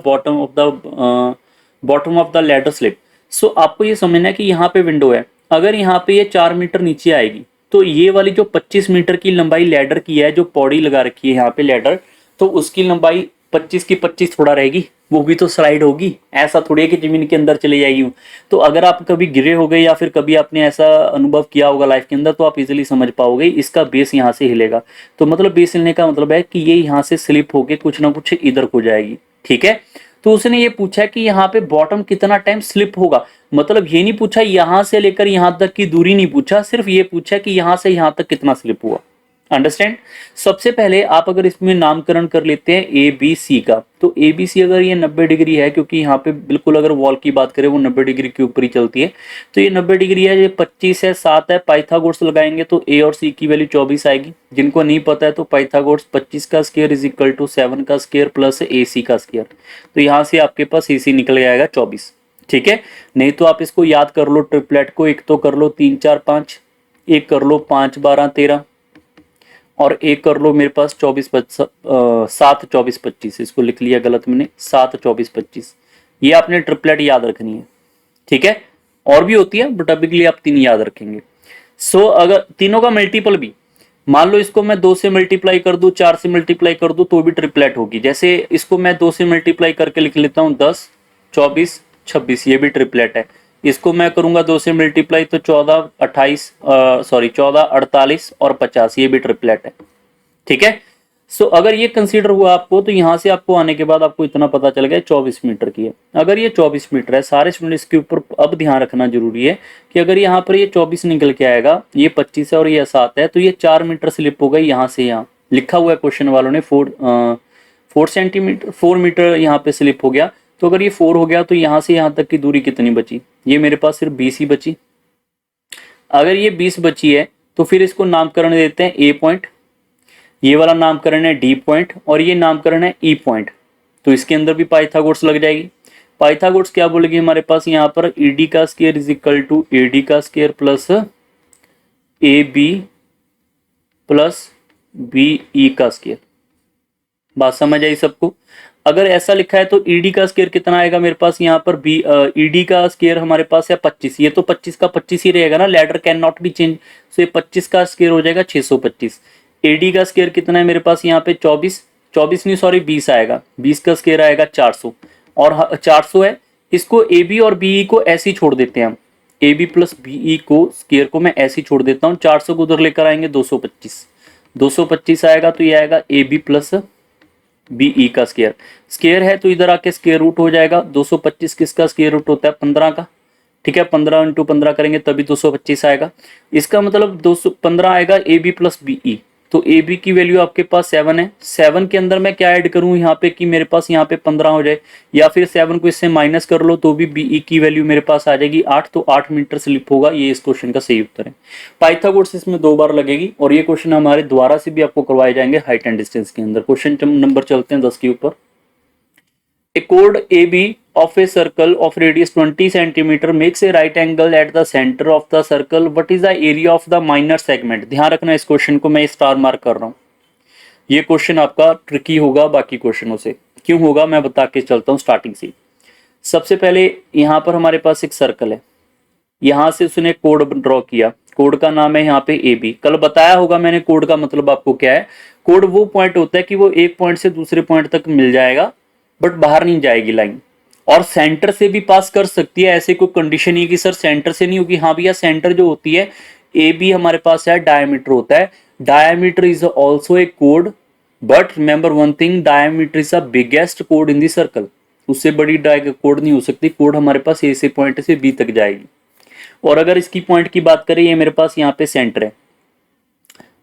bottom of the ladder slip? सो आपको ये समझना है कि यहाँ पे विंडो है, अगर यहाँ पे ये 4 मीटर नीचे आएगी तो ये वाली जो 25 मीटर की लंबाई लैडर की है, जो पौड़ी लगा रखी है यहाँ पे लैडर, तो उसकी लंबाई 25 की 25 थोड़ा रहेगी, वो भी तो स्लाइड होगी, ऐसा थोड़ी है कि जमीन के अंदर चले जाएगी। तो अगर आप कभी गिरे हो गए या फिर कभी आपने ऐसा अनुभव किया होगा लाइफ के अंदर, तो आप इजीली समझ पाओगे इसका बेस यहाँ से हिलेगा। तो मतलब बेस हिलने का मतलब है कि ये यहाँ से स्लिप होके कुछ ना कुछ इधर को जाएगी, ठीक है। तो उसने ये पूछा कि यहाँ पे बॉटम कितना टाइम स्लिप होगा, मतलब ये नहीं पूछा यहां से लेकर यहां तक की दूरी नहीं पूछा, सिर्फ ये पूछा कि यहां से यहां तक कितना स्लिप हुआ। अंडरस्टैंड। सबसे पहले आप अगर इसमें नामकरण कर लेते हैं ए बी सी का, तो ए बी सी अगर ये 90 डिग्री है, क्योंकि यहाँ पे बिल्कुल अगर वॉल की बात करें वो 90 डिग्री के ऊपर ही चलती है, तो ये 90 डिग्री है, ये 25 है, 7 है, पाइथागोरस लगाएंगे तो ए और सी की वैल्यू 24 आएगी। जिनको नहीं पता है तो पाइथागोरस 25 का स्क्वायर इज इक्वल टू 7 का स्क्वायर प्लस ए सी का स्क्वायर, तो यहाँ से आपके पास ए सी निकल जाएगा 24, ठीक है। नहीं तो आप इसको याद कर लो ट्रिपलेट को, एक तो कर लो 3 4 5, एक कर लो 5 12 13, और एक कर लो मेरे पास 7 24 25, इसको लिख लिया गलत मैंने, 7 24 25। ये आपने ट्रिपलेट याद रखनी है, ठीक है। और भी होती है बट अभी के लिए आप 3 याद रखेंगे। सो अगर तीनों का मल्टीपल भी, मान लो इसको मैं 2 से मल्टीप्लाई कर दूं, 4 से मल्टीप्लाई कर दूं, तो भी ट्रिपलेट होगी। जैसे इसको मैं 2 से मल्टीप्लाई करके लिख लेता हूं 10 24 26, ये भी ट्रिपलेट है। इसको मैं करूंगा 2 से मल्टीप्लाई तो 14 48 और 50, ये भी ट्रिपलेट है, ठीक है। सो अगर ये कंसीडर हुआ आपको, तो यहां से आपको आने के बाद आपको इतना पता चल गया 24 मीटर की है। अगर ये 24 मीटर है, सारे स्टूडेंट इसके ऊपर अब ध्यान रखना जरूरी है कि अगर यहाँ पर ये 24 निकल के आएगा, ये 25 है और ये 7 है, तो ये 4 मीटर स्लिप हो गई यहाँ से यहाँ, लिखा हुआ है क्वेश्चन वालों ने 4 सेंटीमीटर 4 मीटर यहाँ पे स्लिप हो गया। तो अगर ये 4 हो गया तो यहाँ से यहाँ तक की दूरी कितनी बची, ये मेरे पास सिर्फ 20 ही बची। अगर ये 20 बची है तो फिर इसको नामकरण देते हैं ए पॉइंट, ये वाला नामकरण है डी पॉइंट, और ये नामकरण है ई पॉइंट। तो इसके अंदर भी पाइथागोरस लग जाएगी। पाइथागोरस क्या बोलेगी हमारे पास यहाँ पर, ई डी का square is equal to A D का square plus A B plus B E का स्क्वायर। बात समझ आई सबको। अगर ऐसा लिखा है तो ईडी का स्क्वायर कितना आएगा मेरे पास यहाँ पर, बी ईडी का स्क्वायर हमारे पास है 25, ये तो 25 का 25 ही रहेगा ना, ladder can not be change, so ये 25 का स्क्वायर हो जाएगा 625। एडी का स्क्वायर कितना है मेरे पास यहाँ पे 24 नहीं सॉरी 20 आएगा, 20 का स्क्वायर आएगा 400, और 400 है। इसको ए बी और बीई को ऐसे ही छोड़ देते हैं हम, ए बी प्लस बीई को स्क्वायर को मैं ऐसे ही छोड़ देता हूँ, 400 को उधर लेकर आएंगे 225 आएगा, तो ये आएगा ए बी प्लस बीई का स्क्वायर है, तो इधर आके स्क्वायर रूट हो जाएगा। 225 किसका स्क्वायर रूट होता है, 15 का, ठीक है। 15 इंटू 15 करेंगे तभी 225 आएगा। इसका मतलब 215 आएगा ए बी प्लस बीई, तो ए बी की वैल्यू आपके पास 7 है। 7 के अंदर मैं क्या ऐड करूं यहाँ पे कि मेरे पास यहाँ पे 15 हो जाए, या फिर 7 को इससे माइनस कर लो तो भी बीई की वैल्यू मेरे पास आ जाएगी 8, तो 8 मीटर स्लिप होगा। ये इस क्वेश्चन का सही उत्तर है। पाइथागोरस इसमें 2 बार लगेगी, और ये क्वेश्चन हमारे द्वारा से भी आपको करवाए जाएंगे हाइट एंड डिस्टेंस के अंदर। क्वेश्चन नंबर चलते हैं 10 के ऊपर। A chord AB of a circle of radius 20 centimeter makes a right angle at the center of the circle. What is the area of the minor segment? ध्यान रखना इस question को, मैं स्टार मार्क कर रहा हूँ। ये क्वेश्चन आपका ट्रिकी होगा बाकी क्वेश्चनों से। क्यों होगा मैं बता के चलता हूँ स्टार्टिंग से। सबसे पहले यहाँ पर हमारे पास एक सर्कल है, यहाँ से उसने कोड ड्रॉ किया, कोड का नाम है यहाँ पे ए बी। कल बताया होगा मैंने कोड का मतलब आपको क्या है। कोड वो पॉइंट होता है कि वो एक पॉइंट से दूसरे पॉइंट तक मिल जाएगा बट बाहर नहीं जाएगी लाइन, और सेंटर से भी पास कर सकती है। ऐसे कोई कंडीशन नहीं कि सर सेंटर से नहीं होगी, हाँ भैया सेंटर जो होती है ए बी हमारे पास है, डायमीटर होता है। Diameter is also a code, but remember one thing, diameter is the biggest code in the circle. उससे बड़ी कोड नहीं हो सकती। कोड हमारे पास ए से पॉइंट से बी तक जाएगी। और अगर इसकी पॉइंट की बात करें, ये मेरे पास यहाँ पे सेंटर है।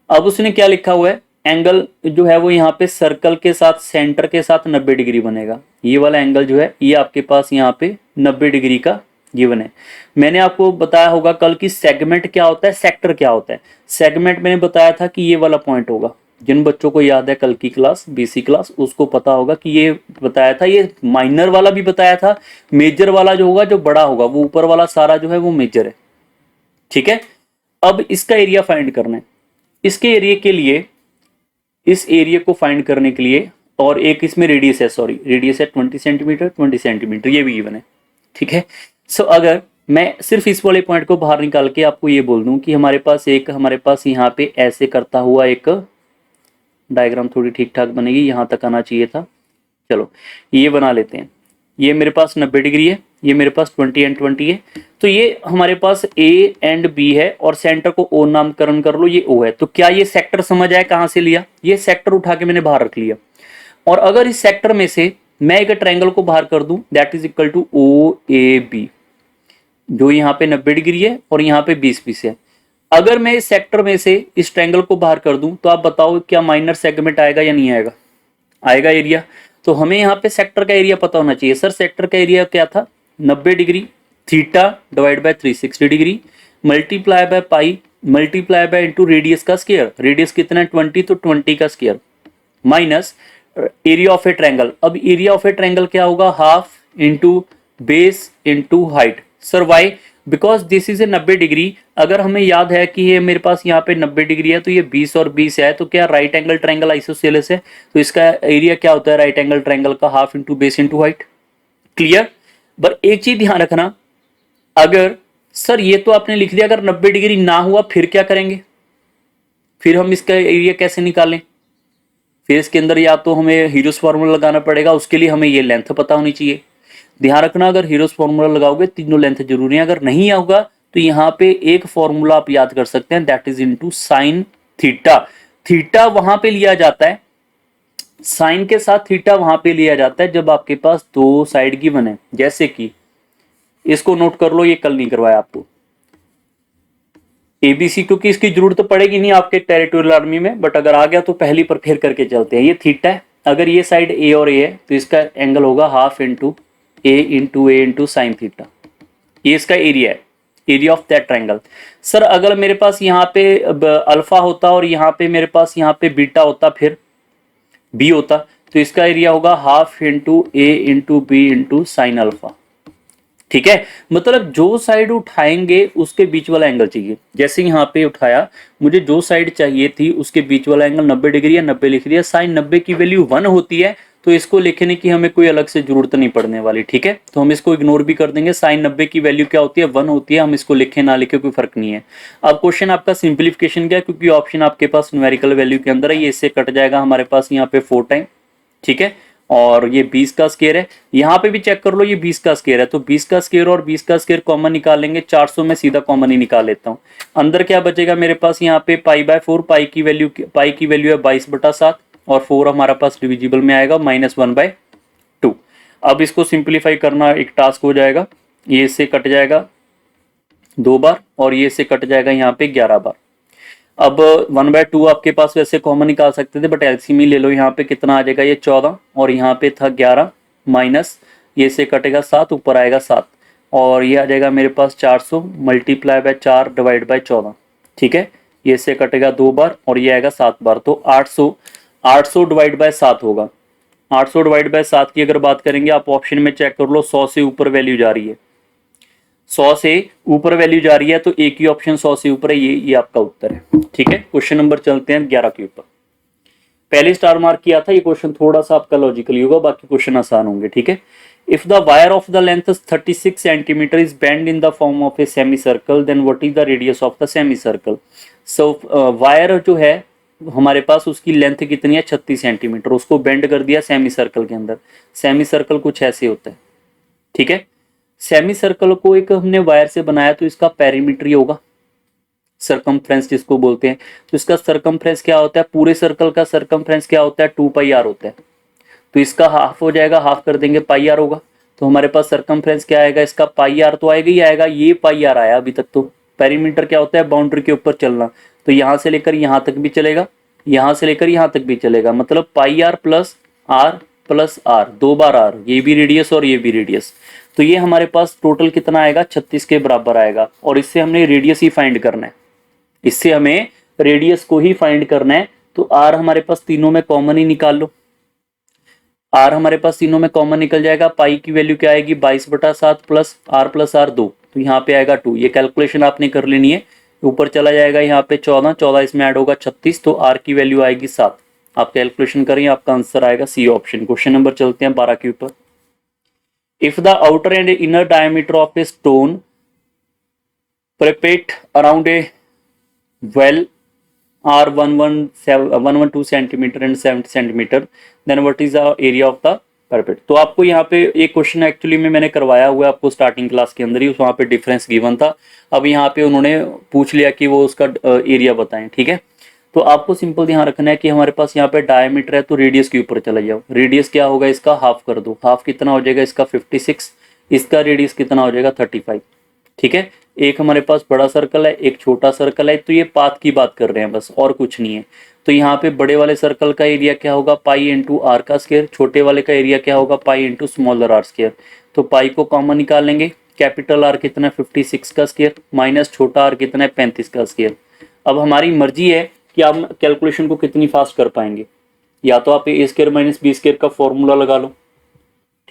अब उसने क्या लिखा हुआ है, एंगल जो है वो यहाँ पे सर्कल के साथ सेंटर के साथ 90 डिग्री बनेगा। ये वाला एंगल जो है ये आपके पास यहाँ पे 90 डिग्री का गिवन है। मैंने आपको बताया होगा कल की सेगमेंट क्या होता है, सेक्टर क्या होता है। सेगमेंट मैंने बताया था कि ये वाला पॉइंट होगा। जिन बच्चों को याद है कल की क्लास बीसी क्लास, उसको पता होगा कि ये बताया था। ये माइनर वाला भी बताया था, मेजर वाला जो होगा जो बड़ा होगा वो ऊपर वाला सारा जो है वो मेजर है, ठीक है। अब इसका एरिया फाइंड करना है। इसके एरिया के लिए, इस एरिया को फाइंड करने के लिए, और एक इसमें रेडियस है, सॉरी रेडियस है 20 सेंटीमीटर 20 सेंटीमीटर, ये भी गिवन है, ठीक है। सो अगर मैं सिर्फ इस वाले पॉइंट को बाहर निकाल के आपको ये बोल दूं कि हमारे पास यहाँ पे ऐसे करता हुआ एक डायग्राम थोड़ी ठीक ठाक बनेगी, यहाँ तक आना चाहिए था। चलो ये बना लेते हैं। ये मेरे पास 90 डिग्री है, ये मेरे पास 20 एंड 20 है। तो ये हमारे पास ए एंड बी है और सेंटर को ओ नामकरण कर लो, ये ओ है। तो क्या ये सेक्टर समझ आया कहां से लिया? ये सेक्टर उठा के मैंने बाहर रख लिया। और अगर इस सेक्टर में से मैं एक ट्रायंगल को बाहर कर दूं that is equal to O A B, जो यहाँ पे 90 डिग्री है और यहाँ पे 20 है। अगर मैं इस सेक्टर में से इस ट्रायंगल को बाहर कर दूं तो आप बताओ क्या माइनर सेगमेंट आएगा या नहीं आएगा? आएगा एरिया। तो हमें यहाँ पे सेक्टर का एरिया पता होना चाहिए। सर सेक्टर का एरिया क्या था? 90 degree theta divide by 360 degree multiply by pi multiply by into radius का स्क्वायर। रेडियस कितना है? 20, तो 20 का square minus area of a triangle. अब एरिया ऑफ ए ट्रायंगल क्या होगा? Half into base into height. Sir why? Because this is a 90 degree. अगर हमें याद है कि ये मेरे पास यहाँ पे 90 डिग्री है तो ये 20 और 20 है, तो क्या राइट एंगल ट्रायंगल आइसोसेलेस है, तो इसका एरिया क्या होता है राइट एंगल ट्रायंगल का? Half into base into height. Clear? पर एक चीज ध्यान रखना, अगर सर ये तो आपने लिख दिया, अगर 90 डिग्री ना हुआ फिर क्या करेंगे? फिर हम इसका एरिया कैसे निकालें? फिर इसके अंदर या तो हमें हीरोस फार्मूला लगाना पड़ेगा, उसके लिए हमें ये लेंथ पता होनी चाहिए। ध्यान रखना, अगर हीरोस फार्मूला लगाओगे तीनों लेंथ जरूरी है। अगर नहीं होगा तो यहाँ पे एक फॉर्मूला आप याद कर सकते हैं that is into sine theta. Theta वहां पे लिया जाता है, साइन के साथ थीटा वहां पे लिया जाता है जब आपके पास दो साइड गिवन है। जैसे कि इसको नोट कर लो, ये कल नहीं करवाया आपको एबीसी, क्योंकि इसकी जरूरत तो पड़ेगी नहीं आपके टेरिटोरियल आर्मी में, बट अगर आ गया तो पहली पर फिर करके चलते हैं। ये थीटा है, अगर ये साइड ए और ए है तो इसका एंगल होगा half into A into sine theta. ये इसका एरिया है, area of that triangle. Sir अगर मेरे पास यहाँ पे अल्फा होता और यहाँ पे मेरे पास यहाँ पे बीटा होता, फिर बी होता, तो इसका एरिया होगा half into A into B into sine alpha. ठीक है, मतलब जो साइड उठाएंगे उसके बीच वाला एंगल चाहिए। जैसे यहाँ पे उठाया, मुझे जो साइड चाहिए थी उसके बीच वाला एंगल 90 डिग्री है, 90 लिख दिया। साइन 90 की वैल्यू 1 होती है, तो इसको लिखने की हमें कोई अलग से जरूरत नहीं पड़ने वाली। ठीक है, तो हम इसको इग्नोर भी कर देंगे। साइन 90 की वैल्यू क्या होती है? 1 होती है। हम इसको लिखे ना लिखे कोई फर्क नहीं है। अब क्वेश्चन आपका सिंप्लीफिकेशन क्या है, क्योंकि ऑप्शन आपके पास न्यूमेरिकल वैल्यू के अंदर है, ये इससे कट जाएगा हमारे पास यहाँ पे 4 टाइम। ठीक है, और ये 20 का स्क्वायर है। यहाँ पे भी चेक कर लो, ये 20 का स्क्वायर है, तो 20 का स्क्वायर और 20 का स्क्वायर कॉमन निकालेंगे। 400 में सीधा कॉमन ही निकाल लेता हूँ। अंदर क्या बचेगा मेरे पास? यहाँ पे पाई बाय 4, पाई की वैल्यू है 22/7 और 4 हमारा पास डिविजिबल में आएगा -1/2। अब इसको सिंप्लीफाई करना एक टास्क हो जाएगा। ये इससे कट जाएगा 2 बार और ये इससे कट जाएगा यहाँ पे 11 बार। अब 1/2 आपके पास वैसे कॉमन निकाल सकते थे, बट एलसीएम ही ले लो। यहाँ पे कितना आ जाएगा? ये 14 और यहाँ पे था 11 माइनस ये से कटेगा 7, ऊपर आएगा 7 और ये आ जाएगा मेरे पास 400 मल्टीप्लाई बाय 4 डिवाइड बाय 14। ठीक है, ये से कटेगा 2 बार और ये आएगा 7 बार, तो 800 डिवाइड बाय 7 होगा। 800 डिवाइड बाय 7 की अगर बात करेंगे, आप ऑप्शन में चेक कर लो, 100 से ऊपर वैल्यू जा रही है, 100 से ऊपर वैल्यू जा रही है, तो एक ही ऑप्शन 100 से ऊपर है, ये आपका उत्तर है। ठीक है, क्वेश्चन नंबर चलते हैं 11 के ऊपर। पहले स्टार मार्क किया था, ये क्वेश्चन थोड़ा सा आपका लॉजिकली होगा, बाकी क्वेश्चन आसान होंगे। ठीक है, if the wire of the length 36 centimetre is bend in the form of a semi circle, then what is the radius of the semi circle. So wire जो है हमारे पास, उसकी लेंथ कितनी है? 36 सेंटीमीटर। उसको बेंड कर दिया सेमी सर्कल के अंदर। सेमी सर्कल कुछ ऐसे होता है। ठीक है, सेमी सर्कल को एक हमने वायर से बनाया, तो इसका पेरीमीटर होगा सरकमफ्रेंस जिसको बोलते हैं। तो इसका सरकमफ्रेंस क्या होता है? पूरे सर्कल का सरकमफ्रेंस क्या होता है? 2πr होता है। तो इसका हाफ हो जाएगा, हाफ कर देंगे πr होगा। तो हमारे पास सरकमफ्रेंस क्या आएगा? इसका πr तो आएगा ही आएगा। ये πr आया अभी तक। तो पेरीमीटर क्या होता है? बाउंड्री के ऊपर चलना। तो यहां से लेकर यहां तक भी चलेगा, यहां से लेकर यहां तक भी चलेगा, मतलब πr प्लस r 2 बार r, ये भी रेडियस और ये भी रेडियस। तो ये हमारे पास टोटल कितना आएगा? 36 के बराबर आएगा। और इससे हमने रेडियस ही फाइंड करना है, इससे हमें रेडियस को ही फाइंड करना है। तो r हमारे पास तीनों में कॉमन ही निकाल लो। r हमारे पास तीनों में कॉमन निकल जाएगा। पाई की वैल्यू क्या आएगी? 22/7 प्लस r 2, तो यहाँ पे आएगा 2। ये कैलकुलेशन आपने कर लेनी है। ऊपर चला जाएगा यहाँ पे 14 इसमें ऐड होगा 36, तो r की वैल्यू आएगी 7। आप कैलकुलेशन करें, आपका आंसर आएगा सी ऑप्शन। क्वेश्चन नंबर चलते हैं 12 के ऊपर। If the outer and inner diameter of a stone parapet around a well are 112 centimetre and 70 centimetre, then what is the area of the parapet। तो आपको यहाँ पे एक क्वेश्चन एक्चुअली में मैंने करवाया हुआ है आपको स्टार्टिंग क्लास के अंदर ही, वहाँ पे डिफरेंस गिवन था। अब यहाँ पे उन्होंने पूछ लिया कि वो उसका एरिया बताएं, ठीक है। तो आपको सिंपल ध्यान रखना है कि हमारे पास यहाँ पे डायमीटर है तो रेडियस के ऊपर चला जाओ। रेडियस क्या होगा इसका, हाफ कर दो। हाफ कितना हो जाएगा इसका 56, इसका रेडियस कितना हो जाएगा 35, ठीक है। एक हमारे पास बड़ा सर्कल है, एक छोटा सर्कल है, तो ये पाथ की बात कर रहे हैं बस, और कुछ नहीं है। तो यहाँ पे बड़े वाले सर्कल का एरिया क्या होगा, पाई इंटू आर का स्क्वायर। छोटे वाले का एरिया क्या होगा, pi into smaller r square. तो पाई को कॉमन निकालेंगे, कैपिटल आर कितना है 56 का स्क्वायर, माइनस छोटा आर कितना है 35 का स्क्वायर। अब हमारी मर्जी है कि आप कैलकुलेशन को कितनी फास्ट कर पाएंगे। या तो आप ए स्क्वायर माइनस बी स्क्वायर का फॉर्मूला लगा लो,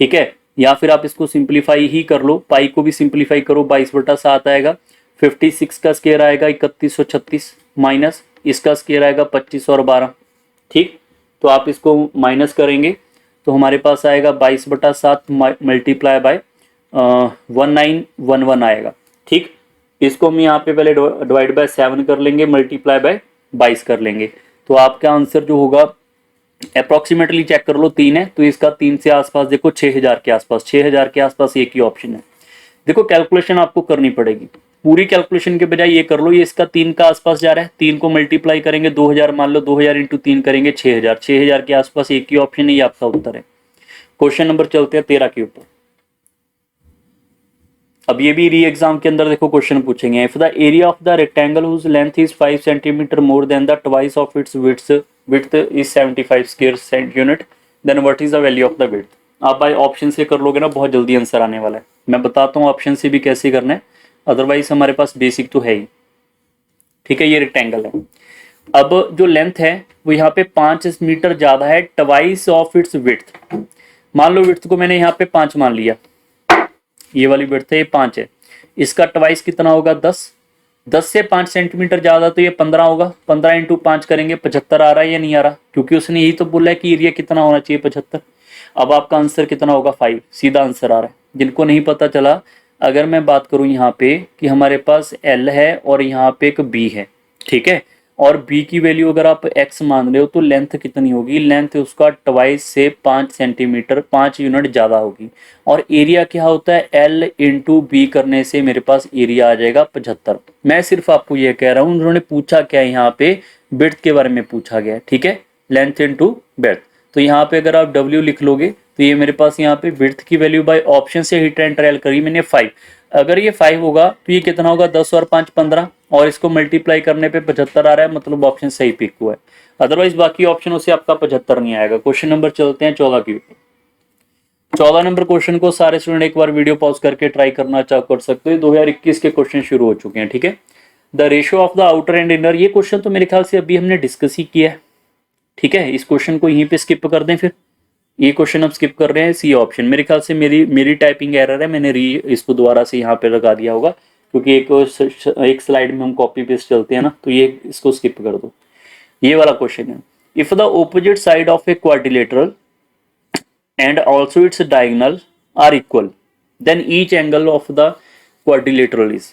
ठीक है, या फिर आप इसको सिंप्लीफाई ही कर लो। पाई को भी सिंप्लीफाई करो, 22/7 आएगा। 56 का स्क्वायर आएगा 3136, माइनस इसका स्क्वायर आएगा 25 और 12, ठीक। तो आप इसको माइनस करेंगे तो हमारे पास आएगा 22/7 मल्टीप्लाई बाय 1911 आएगा, ठीक। इसको हम यहाँ पे पहले डिवाइड बाय 7 कर लेंगे, मल्टीप्लाई बाय 22 कर लेंगे। तो आपका आंसर जो होगा अप्रोक्सीमेटली चेक कर लो 3 है, तो इसका 3 से आसपास देखो 6000 के आसपास, 6000 के आसपास एक ही ऑप्शन है। देखो कैलकुलेशन आपको करनी पड़ेगी, पूरी कैलकुलेशन के बजाय ये कर लो, ये इसका 3 का आसपास जा रहा है, 3 को मल्टीप्लाई करेंगे 2000, मान लो 2000 इंटू 3 करेंगे 6000, 6000 के आसपास एक ही ऑप्शन है, ये आपका उत्तर है। क्वेश्चन नंबर चलते हैं 13 के ऊपर। अब ये भी री एग्जाम के अंदर देखो क्वेश्चन पूछेंगे, if the area of the rectangle whose length is 5 centimetre more than the twice of its width is 75 square cent unit, then what is the value of the width। आप भाई option से कर लोगे ना, बहुत जल्दी answer आने वाला है। मैं बताता हूँ ऑप्शन से भी कैसे करना है, अदरवाइज हमारे पास बेसिक तो है ही, ठीक है। ये रेक्टेंगल है, अब जो लेंथ है वो यहाँ पे 5 मीटर ज्यादा है, ट्वाइस ऑफ इट्स width। मान लो width को मैंने यहाँ पे 5 मान लिया, ये वाली width है ये 5 है, इसका ट्वाइस कितना होगा 10, 10 से 5 सेंटीमीटर ज्यादा तो ये 15 होगा। 15 इंटू 5 करेंगे 75 आ रहा है या नहीं आ रहा, क्योंकि उसने यही तो बोला है कि एरिया कितना होना चाहिए 75। अब आपका आंसर कितना होगा 5, सीधा आंसर आ रहा है। जिनको नहीं पता चला, अगर मैं बात करूं यहाँ पे कि हमारे पास L है और यहाँ पे एक B है, ठीक है, और B की वैल्यू अगर आप X मान रहे हो तो लेंथ कितनी होगी, लेंथ उसका ट्वाइस से 5 सेंटीमीटर 5 यूनिट ज्यादा होगी। और एरिया क्या होता है, L इंटू बी करने से मेरे पास एरिया आ जाएगा 75। मैं सिर्फ आपको ये कह रहा हूँ, उन्होंने पूछा क्या है यहाँ पे, ब्रेड्थ के बारे में पूछा गया, ठीक है, लेंथ इंटू ब्रेड्थ। तो यहाँ पे अगर आप W लिख लोगे तो ये मेरे पास यहाँ पे ब्रेड्थ की वैल्यू बाय ऑप्शन से हिट एंड ट्रायल करी मैंने 5। अगर ये 5 होगा तो ये कितना होगा 10 और 5 15, और इसको मल्टीप्लाई करने पे 75 आ रहा है, मतलब ऑप्शन सही पिक हुआ है। अदरवाइज बाकी ऑप्शनों से आपका 75 नहीं आएगा। क्वेश्चन नंबर चलते हैं 14 की। 14 नंबर क्वेश्चन को सारे स्टूडेंट एक बार वीडियो पॉज करके ट्राई करना चाह कर सकते हो, 2021 के क्वेश्चन शुरू हो चुके हैं, ठीक है। The ratio of the outer and inner, ये क्वेश्चन तो मेरे ख्याल से अभी हमने डिस्कस ही किया है, ठीक है। इस क्वेश्चन को यहीं पे स्किप कर दें, फिर ये क्वेश्चन अब स्किप कर रहे हैं। सी ऑप्शन, मेरे ख्याल से मेरी टाइपिंग एरर है, मैंने इसको दोबारा से यहाँ पे लगा दिया होगा, क्योंकि एक स्लाइड में हम कॉपी पेस्ट चलते हैं ना, तो ये इसको स्किप कर दो। ये वाला क्वेश्चन है, if the opposite side of a quadrilateral and also its diagonal are equal, then each angle of the quadrilateral is,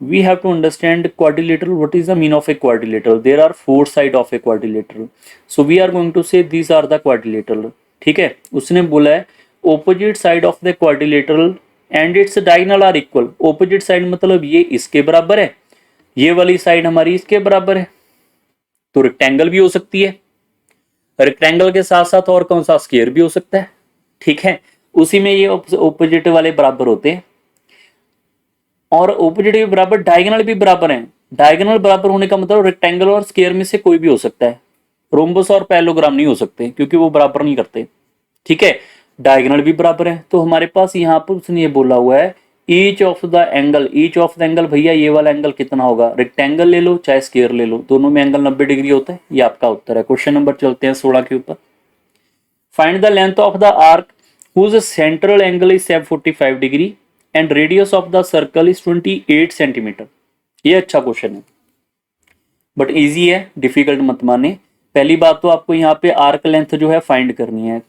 we have to understand quadrilateral, what is the mean of a quadrilateral, there are 4 sides of a quadrilateral, so we are going to say these are the quadrilateral, ठीक है। उसने बोला है opposite side of the quadrilateral and its diagonal are equal, opposite side मतलब ये इसके बराबर है, ये वाली साइड हमारी इसके बराबर है, तो रेक्टेंगल भी हो सकती है, रेक्टेंगल के साथ साथ और कौन सा, स्क्वायर भी हो सकता है, ठीक है। उसी में ये ऑपोजिट वाले बराबर होते हैं, और ऑपोजिट भी बराबर, डायगोनल भी बराबर हैं। डायगोनल बराबर होने का मतलब रेक्टेंगल और स्क्वायर में से कोई भी हो सकता है, रोम्बस और पैरेललोग्राम नहीं हो सकते, क्योंकि वो बराबर नहीं करते, ठीक है। डायगोनल भी बराबर है, तो हमारे पास यहाँ पर उसने ये बोला हुआ है each of the angle, each of the angle, भैया ये वाला एंगल कितना होगा, रेक्टेंगल ले लो चाहे स्क्वायर ले लो, दोनों में एंगल 90 डिग्री होता है। ये आपका उत्तर है। क्वेश्चन नंबर चलते हैं 16 के ऊपर। Find the length of the arc whose central angle is 45 degree and radius of the circle is 28 centimetre. ये अच्छा क्वेश्चन है, बट इजी है, डिफिकल्ट मत माने। पहली बात तो आपको यहाँ पे आर्क लेंथ जो है फाइंड करनी है,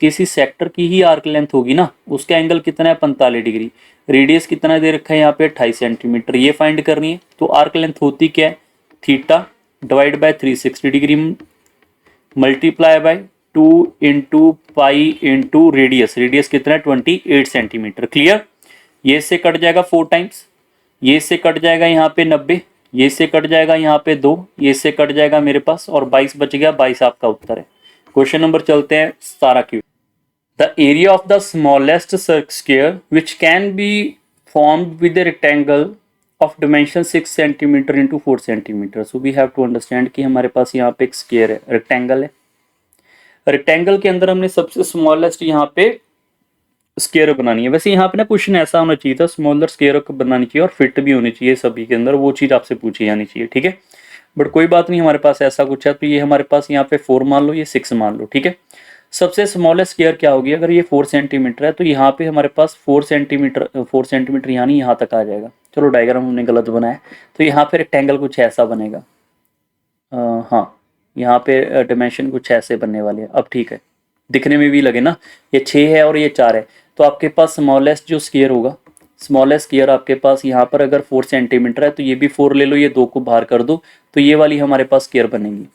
किसी सेक्टर की ही आर्क लेंथ होगी ना, उसका एंगल कितना है 45 डिग्री, रेडियस कितना दे रखा है यहाँ पे 28 सेंटीमीटर, ये फाइंड करनी है। तो आर्क लेंथ होती क्या है, theta divide by 360 degree multiply by 2 into pi into radius, radius कितना है 28 सेंटीमीटर। क्लियर, ये इससे कट जाएगा 4 टाइम्स, ये इससे कट जाएगा यहाँ पे 90, ये इससे कट जाएगा यहाँ पे 2, ये इससे कट जाएगा मेरे पास और 22 बच गया, 22 आपका उत्तर है। क्वेश्चन नंबर चलते हैं 17 की। The area of the smallest square which can be formed with a rectangle of dimension 6 centimetre into 4 centimetre. So we have to understand कि हमारे पास यहाँ पे एक स्क्वायर है, रेक्टेंगल है, रेक्टेंगल के अंदर हमने सबसे स्मॉलेस्ट यहाँ पे स्क्वायर बनानी है। वैसे यहाँ पे ना क्वेश्चन ऐसा होना चाहिए था, स्मॉलर स्क्वायर बनानी चाहिए और फिट भी होनी चाहिए सभी के अंदर, वो चीज आपसे पूछी जानी चाहिए, ठीक है। बट कोई बात नहीं, हमारे पास ऐसा कुछ है, तो ये हमारे पास यहाँ पे 4 मान लो, ये 6 मान लो, ठीक है। सबसे स्मॉलेस्ट स्क्वायर क्या होगी, अगर ये 4 सेंटीमीटर है तो यहाँ पे हमारे पास 4 सेंटीमीटर यानी यहाँ तक आ जाएगा। चलो डायग्राम हमने गलत बनाया, तो यहाँ पे रेक्टेंगल कुछ ऐसा बनेगा, हाँ यहाँ पे डिमेंशन कुछ ऐसे बनने वाले हैं। अब ठीक है, दिखने में भी लगे ना, ये 6 है और ये 4 है, तो आपके पास स्मॉलेस्ट जो स्क्वायर होगा, स्मॉलेस्ट स्क्वायर आपके पास यहाँ पर अगर 4 सेंटीमीटर है तो ये भी 4 ले लो, ये 2 को बाहर कर दो, तो ये वाली हमारे पास स्क्वायर बनेगी।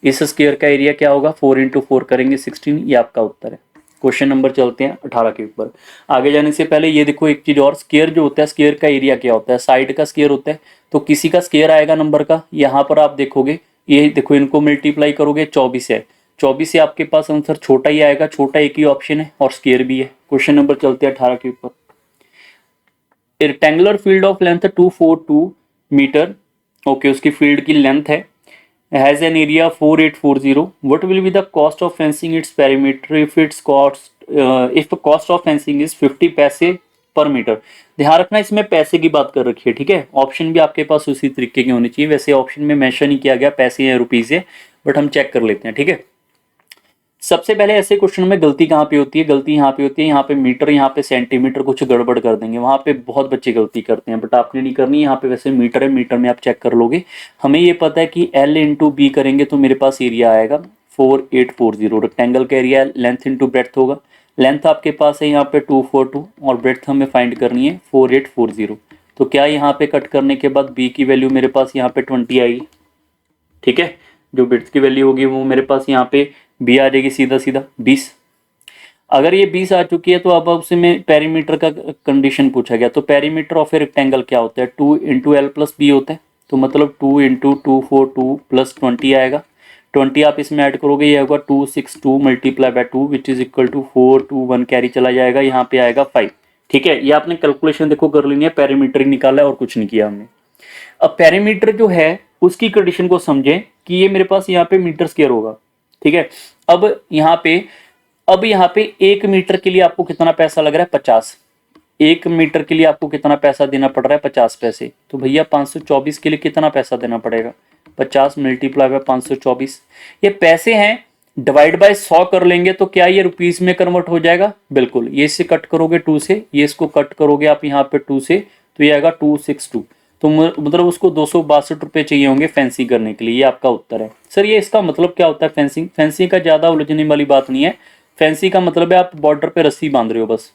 इस स्क्वायर का एरिया क्या होगा, 4 इंटू 4 करेंगे 16, ये आपका उत्तर है। क्वेश्चन नंबर चलते हैं 18 के ऊपर। आगे जाने से पहले ये देखो एक चीज और, स्क्वायर जो होता है, स्क्वायर का एरिया क्या होता है, साइड का स्क्वायर होता है, तो किसी का स्क्वायर आएगा नंबर का, यहाँ पर आप देखोगे, ये देखो इनको मल्टीप्लाई करोगे 24 है, 24 से आपके पास आंसर छोटा ही आएगा, छोटा एक ही ऑप्शन है और स्क्वायर भी है। क्वेश्चन नंबर चलते हैं 18 के ऊपर। Rectangular field of length 242 metre, okay, उसकी फील्ड की लेंथ है, has an area 4840, what will be the cost of fencing its perimeter if its cost if cost of fencing is 50 paise पर मीटर। ध्यान रखना इसमें पैसे की बात कर रखी है, ठीक है। ऑप्शन भी आपके पास उसी तरीके के होने चाहिए, वैसे ऑप्शन में मेंशन ही किया गया पैसे या रुपीज है, बट हम चेक कर लेते हैं, ठीक है। सबसे पहले ऐसे क्वेश्चन में गलती कहाँ पे होती है, गलती यहाँ पे होती है, यहाँ पे मीटर, यहाँ पे सेंटीमीटर कुछ गड़बड़ कर देंगे, वहां पे बहुत बच्चे गलती करते हैं, बट आपने नहीं करनी। यहाँ पे वैसे मीटर है, मीटर में आप चेक कर लोगे। हमें ये पता है कि L इंटू बी करेंगे तो मेरे पास एरिया आएगा 4840, रेक्टेंगल का एरिया लेंथ इंटू ब्रेथ होगा, लेंथ आपके पास है यहाँ पे 242 और ब्रेथ हमें फाइंड करनी है 4840। तो क्या यहाँ पे कट करने के बाद बी की वैल्यू मेरे पास यहाँ पे 20 आएगी, ठीक है। जो ब्रेथ की वैल्यू होगी वो मेरे पास यहाँ पे बी आ जाएगी सीधा सीधा 20। अगर ये 20 आ चुकी है तो अब उसमें पेरीमीटर का कंडीशन पूछा गया, तो पेरीमीटर ऑफ ए रेक्टेंगल क्या होता है, 2 इंटू एल प्लस बी होता है, तो मतलब 2 इंटू 242 प्लस 20 आएगा, 20 आप इसमें ऐड करोगे, ये होगा 262 multiply by 2 which is equal to 421 carry चला जाएगा, यहाँ पे आएगा 5, ठीक है। ये आपने कैलकुलेशन देखो कर लेनी है, पेरीमीटर ही निकाला है और कुछ नहीं किया हमने। अब पेरीमीटर जो है उसकी कंडीशन को समझें कि ये मेरे पास यहाँ पे मीटर स्क्वायर होगा, ठीक है। अब यहाँ पे 1 मीटर के लिए आपको कितना पैसा लग रहा है, 50। 1 मीटर के लिए आपको कितना पैसा देना पड़ रहा है, 50 पैसे। तो भैया 524 के लिए कितना पैसा देना पड़ेगा, 50 मल्टीप्लाई बाय 524। ये पैसे हैं, डिवाइड बाय 100 कर लेंगे तो क्या ये रुपीस में कन्वर्ट हो जाएगा, बिल्कुल। ये इससे कट करोगे 2 से, ये इसको कट करोगे आप यहाँ पे 2 से, तो ये आएगा 262। तो मतलब उसको 262 रुपये चाहिए होंगे फैंसी करने के लिए, ये आपका उत्तर है। सर ये इसका मतलब क्या होता है फेंसिंग, फेंसिंग का ज़्यादा उलझने वाली बात नहीं है। फैंसी का मतलब है आप बॉर्डर पे रस्सी बांध रहे हो बस,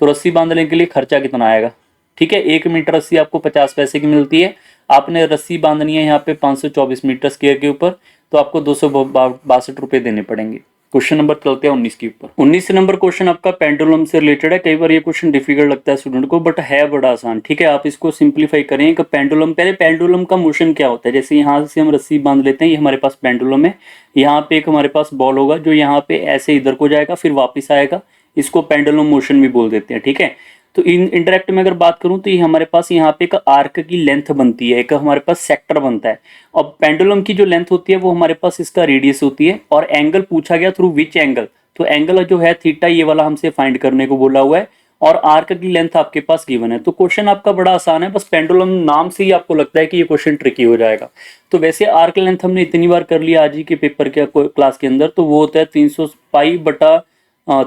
तो रस्सी बांधने के लिए खर्चा कितना आएगा, ठीक है। 1 मीटर रस्सी आपको 50 पैसे की मिलती है, आपने रस्सी बांधनी है यहाँ पे 524 मीटर स्क्वायर के ऊपर, तो आपको 262 रुपये देने पड़ेंगे। क्वेश्चन नंबर चलते हैं 19 के ऊपर। 19 नंबर क्वेश्चन आपका पेंडुलम से रिलेटेड है। कई बार ये क्वेश्चन डिफिकल्ट लगता है स्टूडेंट को, बट है बड़ा आसान, ठीक है। आप इसको सिंप्लीफाई करें कि पेंडुलम, पहले पेंडुलम का मोशन क्या होता है। जैसे यहाँ से हम रस्सी बांध लेते हैं, ये हमारे पास पेंडुलम है, यहाँ पे एक हमारे पास बॉल होगा जो यहाँ पे ऐसे इधर को जाएगा फिर वापिस आएगा, इसको पेंडुलम मोशन भी बोल देते हैं, ठीक है। तो इंटरेक्ट में अगर बात करूं तो ये हमारे पास यहाँ पे एक आर्क की लेंथ बनती है, एक हमारे पास सेक्टर बनता है, और पेंडुलम की जो लेंथ होती है वो हमारे पास इसका रेडियस होती है, और एंगल पूछा गया थ्रू विच एंगल, तो एंगल जो है थीटा, ये वाला हमसे फाइंड करने को बोला हुआ है, और आर्क की लेंथ आपके पास गिवन है। तो क्वेश्चन आपका बड़ा आसान है, बस पेंडुलम नाम से ही आपको लगता है कि ये क्वेश्चन ट्रिकी हो जाएगा। तो वैसे आर्क लेंथ हमने इतनी बार कर लिया आज ही के पेपर के क्लास के अंदर, तो वो होता है 300 पाई बटा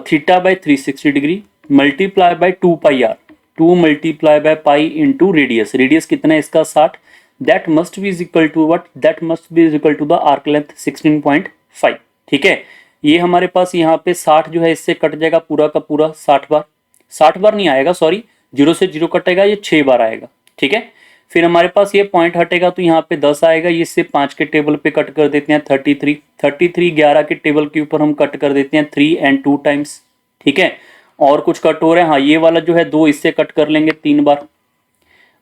theta by 360 degree multiply by 2 pi r, 2 multiply by pi into radius, radius कितना है इसका 60, that must be is equal to what, that must be is equal to the arc length 16.5। ठीक है, ये हमारे पास यहाँ पे 60 जो है इससे कट जाएगा पूरा का पूरा 60 बार, 60 बार नहीं आएगा सॉरी, 0 से 0 कटेगा, ये 6 बार आएगा। ठीक है, फिर हमारे पास ये पॉइंट हटेगा तो यहाँ पे 10 आएगा, ये इससे 5 के टेबल पे कट कर देते हैं 33, 11 के टेबल के ऊपर हम कट कर देते हैं 3 and 2 टाइम्स। ठीक है, और कुछ कट हो रहे हैं, हाँ ये वाला जो है 2 इससे कट कर लेंगे 3 बार,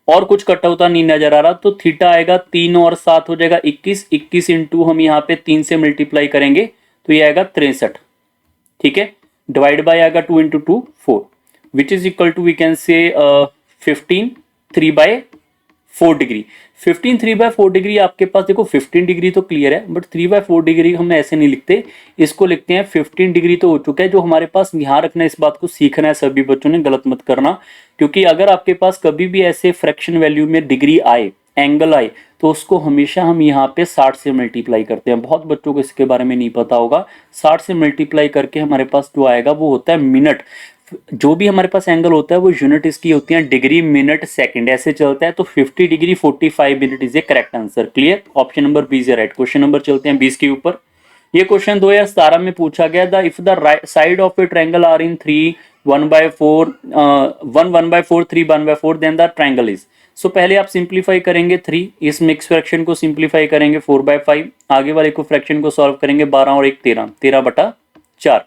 और कुछ कट होता नहीं नजर आ रहा, तो थीटा आएगा 3 और 7 हो जाएगा 21, 21 इंटू हम यहाँ पे 3 से मल्टीप्लाई करेंगे तो ये आएगा 63। ठीक है, डिवाइड बाय आएगा 2 into 2 4, which is equal to we can say 15 3/4 degree. 15 3/4 degree आपके पास देखो, 15 डिग्री तो क्लियर है, बट 3/4 डिग्री हम ऐसे नहीं लिखते, इसको लिखते हैं 15 डिग्री तो हो चुका है। जो हमारे पास ध्यान रखना है, इस बात को सीखना है सभी बच्चों ने, गलत मत करना, क्योंकि अगर आपके पास कभी भी ऐसे फ्रैक्शन वैल्यू में डिग्री आए, एंगल आए, तो उसको हमेशा हम यहाँ पे 60 से मल्टीप्लाई करते हैं। बहुत बच्चों को इसके बारे में नहीं पता होगा, 60 से मल्टीप्लाई करके हमारे पास जो आएगा वो होता है मिनट। जो भी हमारे पास एंगल होता है वो यूनिट इसकी होती है डिग्री, मिनट, सेकंड, ऐसे चलता है। तो 50 degree 45 minute is a correct answer. Clear, option number B is right. Question number चलते हैं 20 के ऊपर। ये क्वेश्चन 2017 में पूछा गया था। If the side of a triangle are in 3 1/4 1 1/4 3 1/4 then the triangle is. So पहले आप सिंप्लीफाई करेंगे 3, इस मिक्स फ्रैक्शन को सिंप्लीफाई करेंगे 4/5, आगे वाले को फ्रैक्शन को सॉल्व करेंगे 12 और 1 13, 13/4।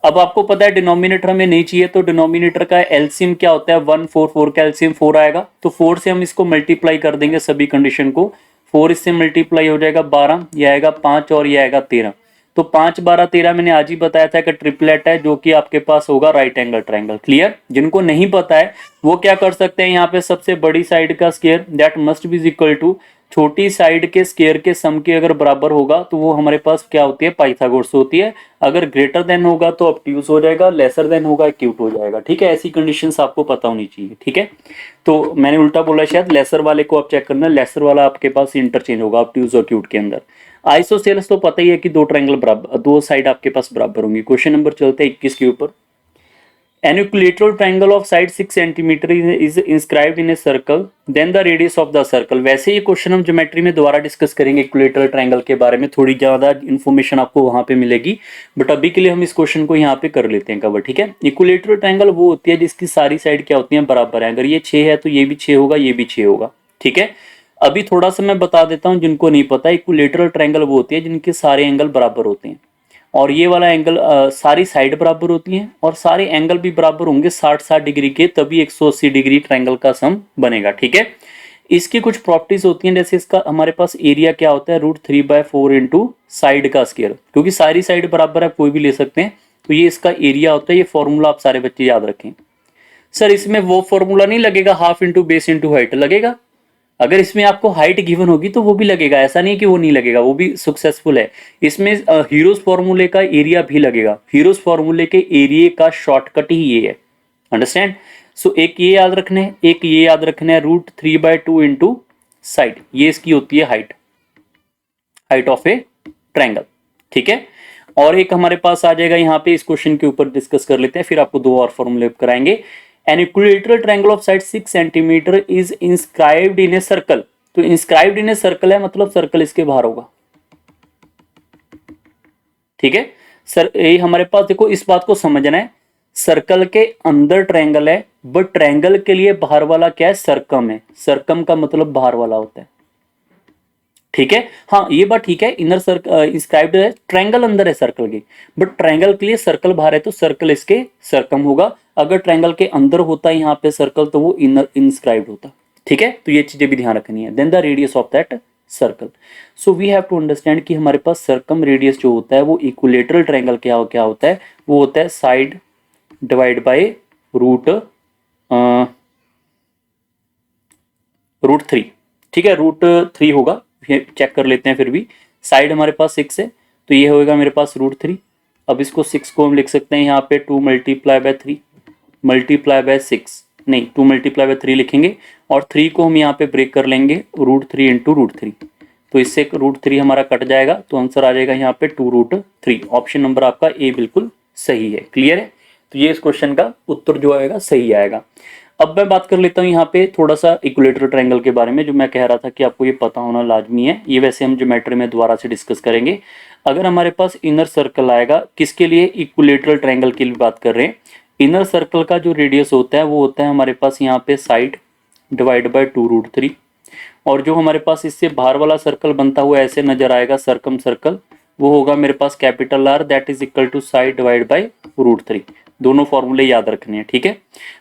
अब आपको पता है डिनोमिनेटर हमें नहीं चाहिए, तो डिनोमिनेटर का एलसीएम क्या होता है 1 4 4 का एलसीएम 4 आएगा, तो 4 से हम इसको मल्टीप्लाई कर देंगे सभी कंडीशन को, 4 इससे मल्टीप्लाई हो जाएगा 12, ये आएगा 5 और ये आएगा 13। तो 5 12 13 मैंने आज ही बताया था कि ट्रिपलेट है, जो कि आपके पास होगा राइट एंगल ट्रायंगल। क्लियर, जिनको नहीं पता है वो क्या कर सकते हैं, यहाँ पे सबसे बड़ी साइड का square that must be equal to छोटी साइड के स्क्वायर के सम के अगर बराबर होगा तो वो हमारे पास क्या होती है, पाइथागोरस होती है। अगर ग्रेटर देन होगा तो ऑब्ट्यूज हो जाएगा, लेसर देन होगा एक्यूट हो जाएगा। ठीक है, ऐसी कंडीशंस आपको पता होनी चाहिए। ठीक है, तो मैंने उल्टा बोला शायद, लेसर वाले को आप चेक करना, लेसर वाला आपके पास इंटरचेंज होगा ऑब्ट्यूज और एक्यूट के अंदर। आइसोसेलेस तो पता ही है कि दो ट्रायंगल बराबर, दो साइड आपके पास बराबर होंगी। क्वेश्चन नंबर चलते हैं 21 के ऊपर। An equilateral triangle of side 6 cm is inscribed in a circle, then the radius of the circle। वैसे ये क्वेश्चन हम ज्योमेट्री में दोबारा डिस्कस करेंगे इक्विलेटरल ट्रायंगल के बारे में, थोड़ी ज्यादा इन्फॉर्मेशन आपको वहां पे मिलेगी, बट अभी के लिए हम इस क्वेश्चन को यहाँ पे कर लेते हैं कवर। ठीक है, इक्विलेटरल ट्रायंगल वो होती है जिसकी सारी साइड क्या होती है, बराबर है। अगर ये 6 है तो ये भी 6 होगा, ये भी 6 होगा। ठीक है, अभी थोड़ा सा मैं बता देता हूँ जिनको नहीं पता, इक्विलेटरल ट्रायंगल वो होती है जिनके सारे एंगल बराबर होते हैं, और ये वाला एंगल सारी साइड बराबर होती हैं और सारे एंगल भी बराबर होंगे 60-60 डिग्री के, तभी 180 डिग्री ट्रायंगल का सम बनेगा। ठीक है, इसकी कुछ प्रॉपर्टीज होती हैं, जैसे इसका हमारे पास एरिया क्या होता है √3/4 इंटू साइड का स्क्वायर, क्योंकि सारी साइड बराबर है, कोई भी ले सकते हैं, तो ये इसका एरिया होता है। ये फॉर्मूला आप सारे बच्चे याद रखें। सर इसमें वो फॉर्मूला नहीं लगेगा, half into base into height लगेगा। अगर इसमें आपको हाइट गिवन होगी तो वो भी लगेगा, ऐसा नहीं है कि वो नहीं लगेगा, वो भी सक्सेसफुल है। इसमें हीरोज फॉर्मूले का एरिया भी लगेगा, हीरोज फॉर्मूले के एरिया का शॉर्टकट ही ये है। अंडरस्टैंड? सो एक ये याद रखना है, एक ये याद रखना है, √3/2 इंटू साइड, ये इसकी होती है height, height of a triangle. ठीक है, और एक हमारे पास आ जाएगा यहाँ पे, इस क्वेश्चन के ऊपर डिस्कस कर लेते हैं, फिर आपको दो और फॉर्मूले कराएंगे। An equilateral triangle of side 6 cm is inscribed in a circle। तो inscribed in a circle है, मतलब सर्कल इसके बाहर होगा। ठीक है सर, ये हमारे पास देखो, इस बात को समझना है, सर्कल के अंदर ट्रायंगल है, बट ट्रायंगल के लिए बाहर वाला क्या है, सर्कम है। सर्कम का मतलब बाहर वाला होता है। ठीक है, हाँ ये बात ठीक है, इनर सर्कल इंस्क्राइब्ड है, ट्रायंगल अंदर है सर्कल के, बट ट्रायंगल के लिए सर्कल बाहर है, तो सर्कल इसके सर्कम होगा। अगर ट्रायंगल के अंदर होता है यहाँ पे सर्कल, तो वो इनर इंस्क्राइब्ड होता। ठीक है, तो ये चीजें भी ध्यान रखनी है। Then the radius of that circle. So we have to understand कि हमारे पास सर्कम रेडियस जो होता है वो इक्विलेटरल ट्रायंगल क्या होता है, वो होता है साइड डिवाइड बाय √3। ठीक है, √3 होगा, चेक कर लेते हैं। फिर भी साइड हमारे पास 6 है, तो ये होगा मेरे पास √3। अब इसको 6 को हम लिख सकते हैं यहाँ पे 2 × 3 × 6, नहीं 2 × 3 लिखेंगे, और 3 को हम यहाँ पे ब्रेक कर लेंगे √3 इंटू √3, तो इससे √3 हमारा कट जाएगा, तो आंसर आ जाएगा यहाँ पे 2√3। ऑप्शन नंबर आपका ए बिल्कुल सही है। क्लियर है, तो ये इस क्वेश्चन का उत्तर जो आएगा सही आएगा। अब मैं बात कर लेता हूँ यहाँ पे थोड़ा सा इक्विलेटरल ट्रायंगल के बारे में, जो मैं कह रहा था कि आपको ये पता होना लाजमी है। ये वैसे हम ज्योमेट्री में दोबारा से डिस्कस करेंगे। अगर हमारे पास इनर सर्कल आएगा, किसके लिए, इक्विलेटरल ट्रायंगल के लिए बात कर रहे हैं। इनर सर्कल का जो रेडियस होता है वो होता है हमारे पास यहाँ पे साइड डिवाइड बाय 2√3, और जो हमारे पास इससे बाहर वाला सर्कल बनता हुआ ऐसे नजर आएगा सर्कम सर्कल, वो होगा मेरे पास capital R, that is equal to side divide by √3। दोनों फॉर्मूले याद रखने हैं, ठीक है।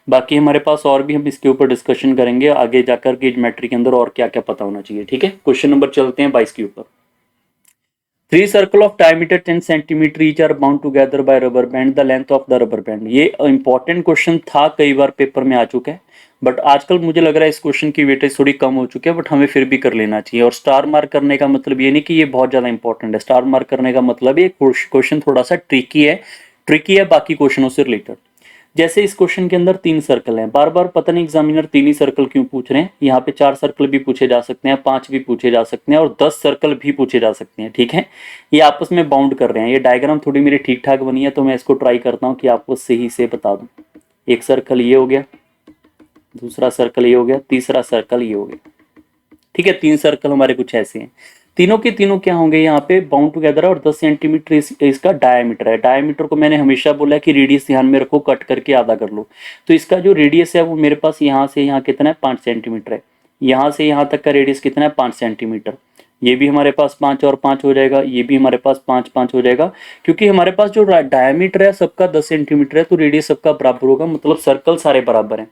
बाकी हमारे पास और भी हम इसके ऊपर डिस्कशन करेंगे आगे जाकर के ज्योमेट्री के अंदर और क्या क्या पता होना चाहिए, ठीक है। क्वेश्चन नंबर चलते हैं 22 के ऊपर। 3 circle of diameter 10 centimetre each are bound together by rubber band, the length of the rubber band. ये इंपॉर्टेंट क्वेश्चन था, कई बार पेपर में आ चुका है, बट आजकल मुझे लग रहा है इस क्वेश्चन की वेटेज थोड़ी कम हो चुकी है, बट हमें फिर भी कर लेना चाहिए। और स्टार मार्क करने का मतलब ये नहीं कि ये बहुत ज्यादा इंपॉर्टेंट है, स्टार मार्क करने का मतलब ये क्वेश्चन थोड़ा सा ट्रिकी है बाकी क्वेश्चनों से रिलेटेड। जैसे इस क्वेश्चन के अंदर 3 सर्कल हैं, बार बार पता नहीं एग्जामिनर 3 ही सर्कल क्यों पूछ रहे हैं। यहाँ पे 4 सर्कल भी पूछे जा सकते हैं, 5 भी पूछे जा सकते हैं, और 10 सर्कल भी पूछे जा सकते हैं, ठीक है। ये आपस में बाउंड कर रहे हैं। ये डायग्राम थोड़ी मेरी ठीक ठाक बनी है, तो मैं इसको ट्राई करता हूँ कि आपको सही से बता दूं। एक सर्कल ये हो गया, दूसरा सर्कल ये हो गया, तीसरा सर्कल ये हो गया, ठीक है। 3 सर्कल हमारे कुछ ऐसे हैं, तीनों के तीनों क्या होंगे यहाँ पे बाउंड टुगेदर, और 10 सेंटीमीटर इसका डायमीटर है। डायमीटर को मैंने हमेशा बोला है कि रेडियस ध्यान में रखो, कट करके आधा कर लो। तो इसका जो रेडियस है वो मेरे पास यहाँ से यहाँ कितना है, 5 सेंटीमीटर है। यहाँ से यहाँ तक का रेडियस कितना है, 5 सेंटीमीटर। ये भी हमारे पास 5 और 5 हो जाएगा, ये भी हमारे पास 5 5 हो जाएगा, क्योंकि हमारे पास जो डायमीटर है सबका 10 सेंटीमीटर है, तो रेडियस सबका बराबर होगा, मतलब सर्कल सारे बराबर हैं।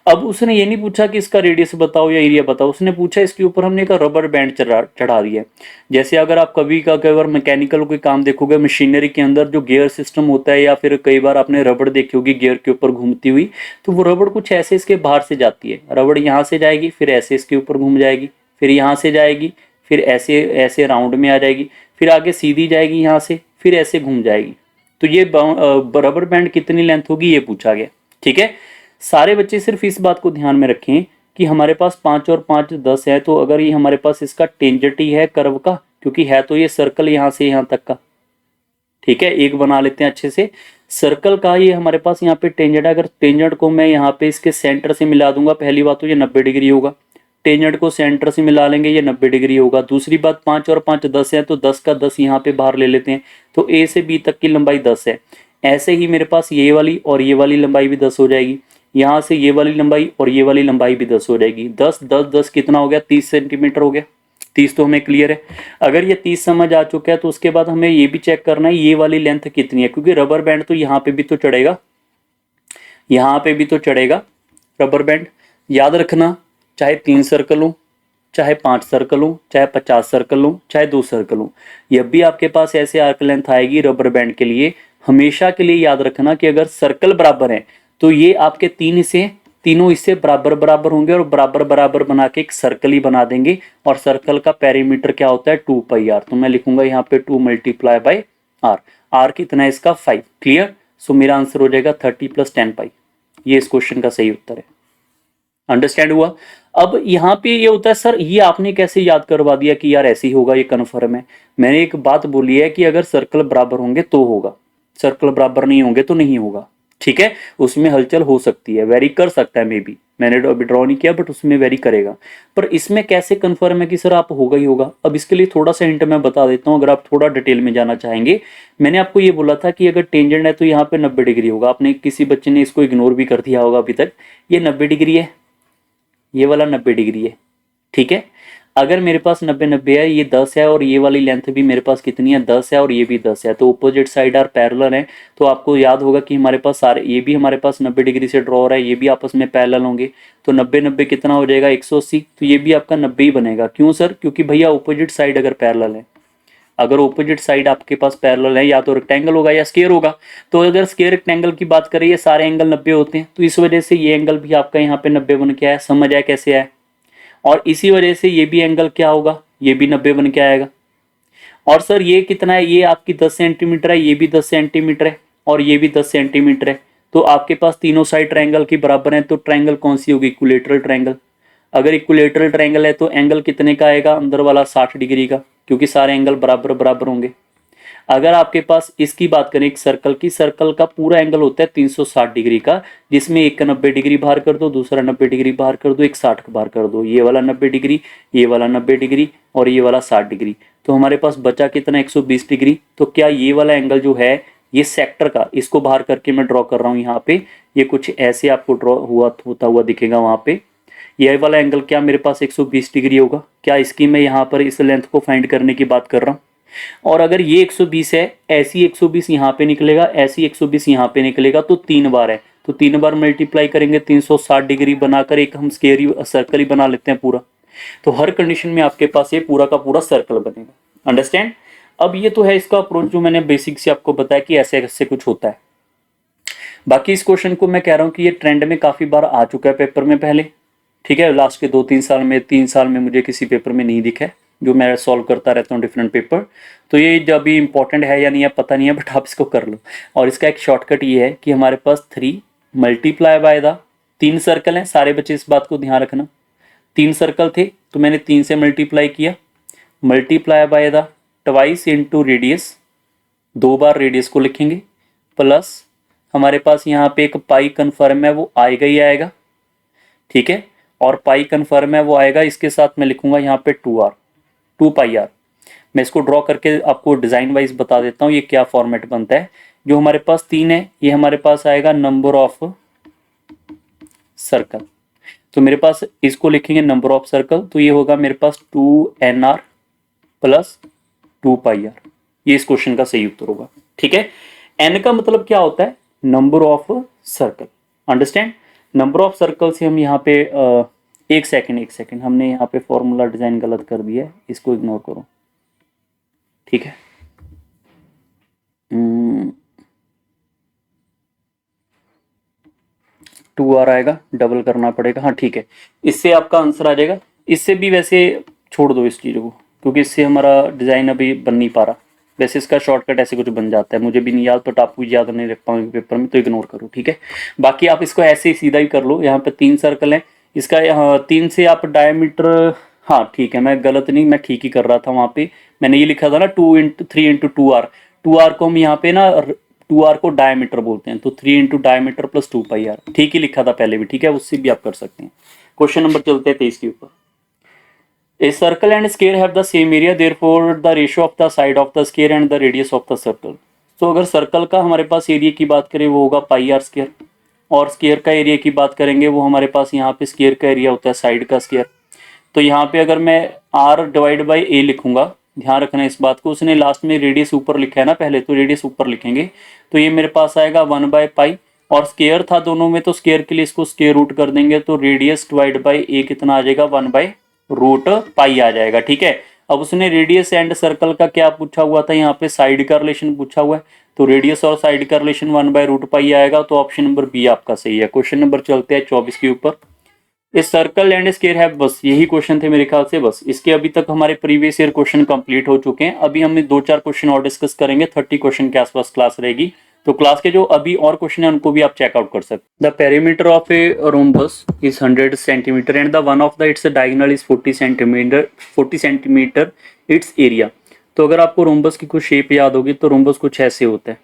अब उसने ये नहीं पूछा कि इसका रेडियस बताओ या एरिया बताओ, उसने पूछा इसके ऊपर हमने एक रबर बैंड चढ़ा दिया है। जैसे अगर आप कभी बार मैकेनिकल कोई काम देखोगे, मशीनरी के अंदर जो गियर सिस्टम होता है, या फिर कई बार आपने रबड़ देखी होगी गियर के ऊपर घूमती हुई, तो वो रबड़ कुछ ऐसे इसके बाहर से जाती है। रबड़ यहाँ से जाएगी, फिर ऐसे इसके ऊपर घूम जाएगी, फिर यहाँ से जाएगी, फिर ऐसे ऐसे राउंड में आ जाएगी, फिर आगे सीधी जाएगी यहाँ से, फिर ऐसे घूम जाएगी। तो ये रबर बैंड कितनी लेंथ होगी ये पूछा गया, ठीक है। सारे बच्चे सिर्फ इस बात को ध्यान में रखें कि हमारे पास 5 और 5 10 है, तो अगर ये हमारे पास इसका टेंजेंट ही है कर्व का, क्योंकि है तो ये सर्कल यहाँ से यहाँ तक का, ठीक है। एक बना लेते हैं अच्छे से सर्कल का, ये हमारे पास यहाँ पे टेंजेंट है। अगर टेंजेंट को मैं यहाँ पे इसके सेंटर से मिला दूंगा, पहली बात तो ये 90 डिग्री होगा। टेंजेंट को सेंटर से मिला लेंगे, ये 90 डिग्री होगा। दूसरी बात 5 और 5 10 है, तो 10 का 10 यहाँ पे बाहर ले लेते हैं, तो ए से बी तक की लंबाई 10 है। ऐसे ही मेरे पास ये वाली और ये वाली लंबाई भी 10 हो जाएगी। यहाँ से ये वाली लंबाई और ये वाली लंबाई भी 10 हो जाएगी। 10 10 10 कितना हो गया, 30 सेंटीमीटर हो गया। 30 तो हमें क्लियर है। अगर ये 30 समझ आ चुका है, तो उसके बाद हमें ये भी चेक करना है ये वाली लेंथ कितनी है, क्योंकि रबर बैंड तो यहाँ पे भी तो चढ़ेगा, यहाँ पे भी तो चढ़ेगा रबर बैंड। याद रखना, चाहे 3 सर्कल हो, चाहे 5 सर्कल हो, चाहे 50 सर्कल हो, चाहे 2 सर्कल हो, जब भी आपके पास ऐसे आर्क लेंथ आएगी रबर बैंड के लिए, हमेशा के लिए याद रखना कि अगर सर्कल बराबर है तो ये आपके 3 हिस्से, तीनों हिस्से बराबर बराबर होंगे, और बराबर बराबर बना के एक सर्कल ही बना देंगे। और सर्कल का पेरीमीटर क्या होता है, 2πr। तो मैं लिखूंगा यहाँ पे 2 मल्टीप्लाई बाय आर। आर कितना है इसका, 5। क्लियर। सो मेरा आंसर हो जाएगा 30 + 10π। ये इस क्वेश्चन का सही उत्तर है। अंडरस्टैंड हुआ। अब यहाँ पे ये होता है, सर ये आपने कैसे याद करवा दिया कि यार ऐसे ही होगा, ये कन्फर्म है। मैंने एक बात बोली है कि अगर सर्कल बराबर होंगे तो होगा, सर्कल बराबर नहीं होंगे तो नहीं होगा, ठीक है। उसमें हलचल हो सकती है, वेरी कर सकता है, मे बी मैंने अभी ड्रॉ नहीं किया, बट उसमें वेरी करेगा। पर इसमें कैसे कंफर्म है कि सर आप होगा ही होगा। अब इसके लिए थोड़ा सा हिंट मैं बता देता हूँ, अगर आप थोड़ा डिटेल में जाना चाहेंगे। मैंने आपको ये बोला था कि अगर टेंजेंट है तो यहाँ पे 90 डिग्री होगा। आपने किसी बच्चे ने इसको इग्नोर भी कर दिया होगा अभी तक। ये 90 डिग्री है, ये वाला 90 डिग्री है, ठीक है। अगर मेरे पास 90 90 है, ये 10 है, और ये वाली लेंथ भी मेरे पास कितनी है, 10 है, और ये भी 10 है, तो ऑपोजिट साइड आर पैरेलल है। तो आपको याद होगा कि हमारे पास सारे, ये भी हमारे पास 90 डिग्री से ड्रॉ हो रहा है, ये भी आपस में पैरेलल होंगे, तो 90 90 कितना हो जाएगा, 180। तो ये भी आपका 90 ही बनेगा। क्यों सर, क्योंकि भैया ऑपोजिट साइड अगर पैरेलल है, अगर ऑपोजिट साइड आपके पास पैरेलल है, या तो रेक्टेंगल होगा या स्क्वायर होगा। तो अगर स्क्वायर रेक्टेंगल की बात करें, ये सारे एंगल 90 होते हैं, तो इस वजह से ये एंगल भी आपका यहाँ पे 90 बन के आया। समझ आया कैसे आया। और इसी वजह से ये भी एंगल क्या होगा, ये भी 90 बन के आएगा। और सर ये कितना है, ये आपकी 10 सेंटीमीटर है, ये भी 10 सेंटीमीटर है, और ये भी 10 सेंटीमीटर है। तो आपके पास तीनों साइड ट्रायंगल की बराबर है, तो ट्रायंगल कौन सी होगी, इक्विलेटरल ट्रायंगल। अगर इक्विलेटरल ट्रायंगल है तो एंगल कितने का आएगा, अंदर वाला 60 डिग्री का, क्योंकि सारे एंगल बराबर बराबर होंगे। अगर आपके पास इसकी बात करें एक सर्कल की, सर्कल का पूरा एंगल होता है 360 डिग्री का, जिसमें एक का 90 डिग्री बाहर कर दो, दूसरा 90 डिग्री बाहर कर दो, एक 60 का बाहर कर दो, ये वाला 90 डिग्री, ये वाला 90 डिग्री और ये वाला 60 डिग्री। तो हमारे पास बचा कितना 120 डिग्री। तो क्या ये वाला एंगल जो है ये सेक्टर का, इसको बाहर करके मैं ड्रॉ कर रहा हूँ यहाँ पे, ये कुछ ऐसे आपको ड्रॉ होता हुआ दिखेगा वहां पे। ये वाला एंगल क्या मेरे पास 120 डिग्री होगा। क्या इसकी मैं यहाँ पर इस लेंथ को फाइंड करने की बात कर रहा हूँ। और अगर ये 120 है, ऐसी 120 यहाँ पे निकलेगा, ऐसी 120 यहाँ पे निकलेगा, तो 3 बार है। तो 3 बार मल्टीप्लाई करेंगे 360 डिग्री बनाकर एक हम स्क्वायर सर्कल ही बना लेते हैं पूरा। तो हर कंडीशन में आपके पास ये पूरा का पूरा सर्कल बनेगा। अंडरस्टैंड। अब ये तो है इसका अप्रोच जो मैंने बेसिक से आपको बताया कि ऐसे ऐसे कुछ होता है। बाकी इस क्वेश्चन को मैं कह रहा हूँ कि ये ट्रेंड में काफी बार आ चुका है पेपर में पहले, ठीक है। लास्ट के 2-3 साल में, 3 साल में मुझे किसी पेपर में नहीं दिखा है, जो मैं सॉल्व करता रहता हूँ डिफरेंट पेपर। तो ये जब भी इंपॉर्टेंट है या नहीं है पता नहीं है, बट आप इसको कर लो। और इसका एक शॉर्टकट ये है कि हमारे पास 3 मल्टीप्लाई बाय द 3 सर्कल हैं, सारे बच्चे इस बात को ध्यान रखना। 3 सर्कल थे तो मैंने 3 से मल्टीप्लाई किया, multiply by the twice into radius, 2 bar radius को लिखेंगे, प्लस हमारे पास यहाँ पे एक पाई कन्फर्म है वो आएगा ही आएगा, ठीक है। और पाई कन्फर्म है वो आएगा, इसके साथ मैं लिखूंगा यहाँ पे 2r, 2 पाई आर। मैं इसको ड्रॉ करके आपको डिजाइन वाइज बता देता हूँ ये क्या फॉर्मेट बनता है। जो हमारे पास 3 है ये हमारे पास आएगा नंबर ऑफ सर्कल। तो मेरे पास इसको लिखेंगे नंबर ऑफ सर्कल, तो ये होगा मेरे पास 2nr प्लस 2 पाई आर। ये इस क्वेश्चन का सही उत्तर होगा, ठीक है। n का मतलब क्या होता है, number of circle. Understand. Number of circle से हम यहाँ पे एक सेकंड हमने यहाँ पे फॉर्मूला डिजाइन गलत कर दिया है, इसको इग्नोर करो, ठीक है। 2r आएगा, डबल करना पड़ेगा, हाँ ठीक है। इससे आपका आंसर आ जाएगा। इससे भी वैसे छोड़ दो इस चीज को, क्योंकि इससे हमारा डिजाइन अभी बन नहीं पा रहा। वैसे इसका शॉर्टकट ऐसे कुछ बन जाता है, मुझे भी नहीं याद, बट आपको याद नहीं रख पाऊंगे पेपर में, तो इग्नोर करो, ठीक है। बाकी आप इसको ऐसे ही सीधा ही कर लो। यहाँ पे 3 सर्कल है, इसका यहाँ 3 से आप डायमीटर, हाँ ठीक है, मैं गलत नहीं, मैं ठीक ही कर रहा था। वहां पे मैंने ये लिखा था ना 3 × 2r को हम यहाँ पे ना 2r को डायमीटर बोलते हैं, तो 3 × डायमीटर प्लस 2 पाई आर, ठीक ही लिखा था पहले भी, ठीक है। उससे भी आप कर सकते हैं। क्वेश्चन नंबर चलते हैं 23 के ऊपर। A circle and square have the same area, therefore the ratio of the side of the square and the radius of the circle. तो अगर सर्कल का हमारे पास एरिया की बात करें वो होगा पाई आर स्क्वायर, और स्क्वायर का एरिया की बात करेंगे वो हमारे पास यहाँ पे स्क्वायर का एरिया होता है साइड का स्क्वायर। तो यहाँ पे अगर मैं r डिवाइड बाई a लिखूंगा, ध्यान रखना इस बात को, उसने लास्ट में रेडियस ऊपर लिखा है ना पहले, तो रेडियस ऊपर लिखेंगे, तो ये मेरे पास आएगा 1/पाई, और स्क्वायर था दोनों में तो स्क्वायर के लिए इसको स्क्वायर रूट कर देंगे, तो रेडियस डिवाइड बाई a कितना आ जाएगा, 1/√पाई आ जाएगा, ठीक है। अब उसने रेडियस एंड सर्कल का क्या पूछा हुआ था, यहाँ पे साइड का रिलेशन पूछा हुआ है, तो रेडियस और साइड का रिलेशन 1/√पाई आएगा, तो ऑप्शन नंबर बी आपका सही है। क्वेश्चन नंबर चलते हैं 24 के ऊपर। इस सर्कल एंड स्क्वायर है, बस यही क्वेश्चन थे मेरे ख्याल से। बस इसके अभी तक हमारे प्रीवियस ईयर क्वेश्चन कंप्लीट हो चुके हैं। अभी हम 2-4 क्वेश्चन और डिस्कस करेंगे, 30 क्वेश्चन के आसपास क्लास रहेगी, तो क्लास के जो अभी और क्वेश्चन है उनको भी आप चेकआउट कर सकते हैं। The perimeter of a rhombus is 100 centimetre and the one of the its diagonal is 40 centimetre it's area. तो अगर आपको रोम्बस की कुछ शेप याद होगी तो रोम्बस कुछ ऐसे होता है।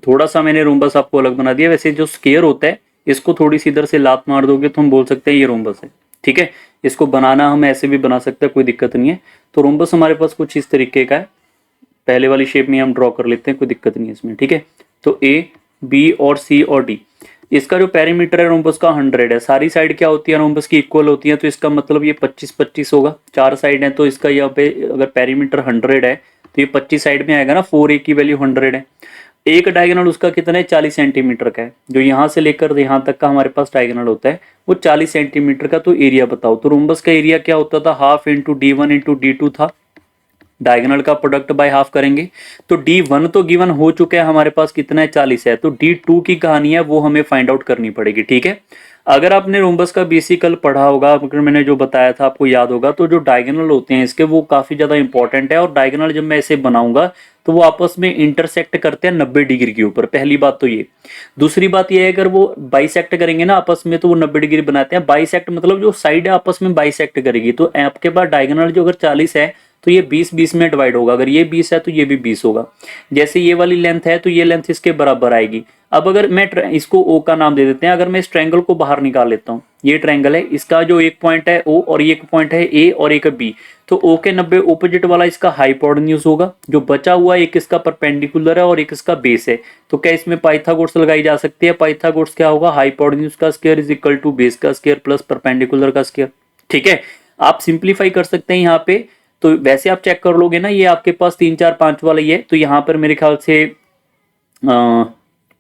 थोड़ा सा मैंने रोम्बस आपको अलग बना दिया, वैसे जो स्क्वायर होता है इसको थोड़ी सी इधर से लात मार दोगे तो हम बोल सकते हैं ये रोम्बस है, ठीक है। इसको बनाना हम ऐसे भी बना सकते हैं, कोई दिक्कत नहीं है। तो रोम्बस हमारे पास कुछ इस तरीके का है, पहले वाली शेप में हम ड्रॉ कर लेते हैं, कोई दिक्कत नहीं है इसमें, ठीक है। तो ए, बी और सी और डी, इसका जो पेरीमीटर है रोम्बस का 100 है। सारी साइड क्या होती है रोम्बस की, इक्वल होती है, तो इसका मतलब ये 25-25 होगा। 4 साइड है तो इसका यहाँ पे अगर पेरीमीटर 100 है तो ये 25 साइड में आएगा ना, 4a की वैल्यू 100 है। एक डायगोनल उसका कितना है, 40 सेंटीमीटर का है। जो यहाँ से लेकर यहाँ तक का हमारे पास डायगोनल होता है वो 40 सेंटीमीटर का। तो एरिया बताओ, तो रोम्बस का एरिया क्या होता था, half into d1 into d2 था। डायगोनल का प्रोडक्ट बाय हाफ करेंगे, तो d1 तो गिवन हो चुका है हमारे पास, कितना है 40 है, तो d2 की कहानी है वो हमें फाइंड आउट करनी पड़ेगी, ठीक है। अगर आपने रोम्बस का बेसिकल पढ़ा होगा, अगर मैंने जो बताया था आपको याद होगा, तो जो डायगोनल होते हैं इसके वो काफी ज्यादा इंपॉर्टेंट है। और डायगोनल जब मैं इसे बनाऊंगा तो वो आपस में इंटरसेक्ट करते हैं 90 डिग्री के ऊपर, पहली बात तो ये। दूसरी बात ये है अगर वो बाइसेक्ट करेंगे ना आपस में तो वो 90 डिग्री बनाते हैं। बाइसेक्ट मतलब जो साइड है आपस में बाइसेक्ट करेगी, तो आपके पास डायगोनल जो अगर 40 है तो ये 20-20 में डिवाइड होगा। अगर ये 20 है तो ये भी 20 होगा। जैसे ये वाली लेंथ है तो ये लेंथ इसके बराबर आएगी। अब अगर मैं इसको ओ का नाम दे देते हैं, अगर मैं इस ट्रायंगल को बाहर निकाल लेता हूँ, ये ट्रायंगल है, इसका जो एक पॉइंट है ओ और एक पॉइंट है ए और एक बी, तो ओ के 90 ऑपोजिट वाला इसका हाइपोटेन्यूज होगा, जो बचा हुआ एक इसका परपेंडिकुलर है और एक इसका बेस है। तो क्या इसमें पाइथागोरस लगाई जा सकती है? पाइथागोरस क्या होगा? हाइपोटेन्यूज का square is equal to base का स्क्वायर प्लस परपेंडिकुलर का स्क्वायर। ठीक है, आप सिंप्लीफाई कर सकते हैं यहाँ पे। तो वैसे आप चेक कर लोगे ना, ये आपके पास 3 4 5 वाला ही है, तो यहाँ पर मेरे ख्याल से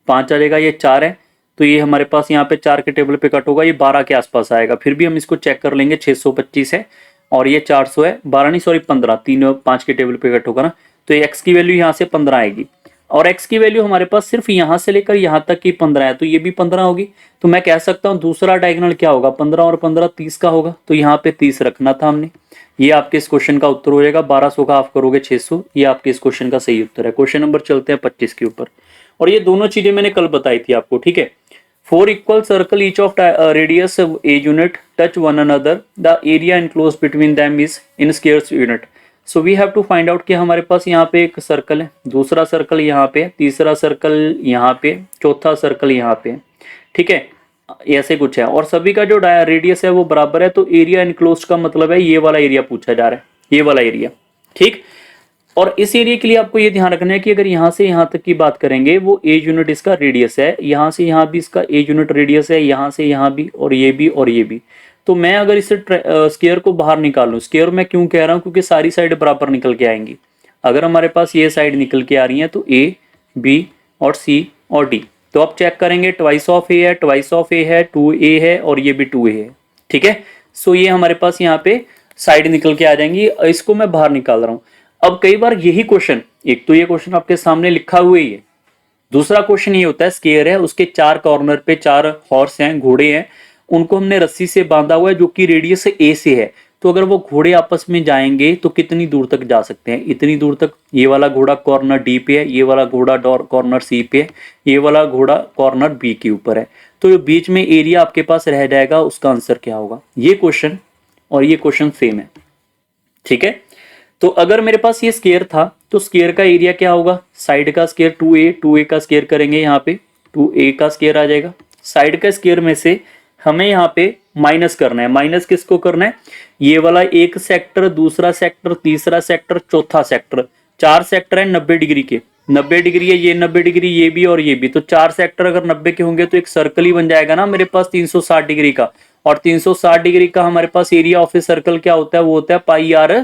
5 आ जाएगा, ये 4 है, तो ये हमारे पास यहाँ पे 4 के टेबल पे कट होगा, ये 12 के आसपास आएगा। फिर भी हम इसको चेक कर लेंगे, 625 है और ये 400 है, 12 नहीं सॉरी 15, 3 5 के टेबल पे कट होगा ना, तो एक्स की वैल्यू यहाँ से 15 आएगी और एक्स की वैल्यू हमारे पास सिर्फ यहाँ से लेकर यहाँ तक की 15 है, तो ये भी 15 होगी। तो मैं कह सकता हूँ दूसरा डायगोनल क्या होगा? 15 और 15 30 का होगा, तो यहाँ पे 30 रखना था हमने। ये आपके इस क्वेश्चन का उत्तर हो जाएगा। 1200 का हाफ करोगे 600, ये आपके इस क्वेश्चन का सही उत्तर है। क्वेश्चन नंबर चलते हैं 25 के ऊपर, और ये दोनों चीजें मैंने कल बताई थी आपको। ठीक है, 4 equal circle each of radius of a unit touch one another, the area enclosed between them is in squares unit. So we have to find out कि हमारे पास यहाँ पे एक सर्कल है, दूसरा सर्कल यहाँ पे, तीसरा सर्कल यहाँ पे, चौथा सर्कल यहाँ पे। ठीक है, ऐसे कुछ है और सभी का जो रेडियस है वो बराबर है। तो एरिया इनक्लोज्ड का मतलब है ये वाला एरिया पूछा जा रहा है, ये वाला एरिया। ठीक, और इस एरिया के लिए आपको ये ध्यान रखना है कि अगर यहाँ से यहाँ तक की बात करेंगे, वो ए यूनिट इसका रेडियस है, यहाँ से यहाँ भी इसका ए यूनिट रेडियस है, यहाँ से यहाँ भी और ये भी और ये भी। तो मैं अगर इसे स्क्वायर को बाहर निकालूं, स्क्वायर मैं क्यों कह रहा हूँ? क्योंकि सारी साइड बराबर निकल के आएंगी। अगर हमारे पास ये साइड निकल के आ रही है तो ए बी और सी और डी, तो आप चेक करेंगे ट्वाइस ऑफ ए है, ट्वाइस ऑफ ए है, 2a है और ये भी 2a है। ठीक है, सो ये हमारे पास यहाँ पे साइड निकल के आ जाएंगी, इसको मैं बाहर निकाल रहा हूँ। अब कई बार यही क्वेश्चन, एक तो ये क्वेश्चन आपके सामने लिखा हुआ ही है, दूसरा क्वेश्चन ये होता है स्क्वायर है, उसके 4 कॉर्नर पे 4 हॉर्स हैं, घोड़े हैं, उनको हमने रस्सी से बांधा हुआ है जो कि रेडियस ए से है। तो अगर वो घोड़े आपस में जाएंगे तो कितनी दूर तक जा सकते हैं? इतनी दूर तक। ये वाला घोड़ा कॉर्नर डी पे है, ये वाला घोड़ा कॉर्नर सी पे है, ये वाला घोड़ा कॉर्नर बी के ऊपर है, तो जो बीच में एरिया आपके पास रह जाएगा उसका आंसर क्या होगा? ये क्वेश्चन और ये क्वेश्चन सेम है। ठीक है, तो अगर मेरे पास ये स्क्वायर था तो स्क्वायर का एरिया क्या होगा? साइड का स्क्वायर 2a का स्क्वायर करेंगे, यहाँ पे 2a का स्क्वायर आ जाएगा। साइड का स्क्वायर में से हमें यहाँ पे माइनस करना है। माइनस किसको करना है? ये वाला एक सेक्टर, दूसरा सेक्टर, तीसरा सेक्टर, चौथा सेक्टर। 4 सेक्टर है 90 डिग्री के, 90 डिग्री है ये, 90 डिग्री ये भी और ये भी, तो 4 सेक्टर अगर 90 के होंगे तो एक सर्कल ही बन जाएगा ना मेरे पास 360 डिग्री का। और 360 डिग्री का हमारे पास एरिया ऑफ ए सर्कल क्या होता है? वो होता है पाई आर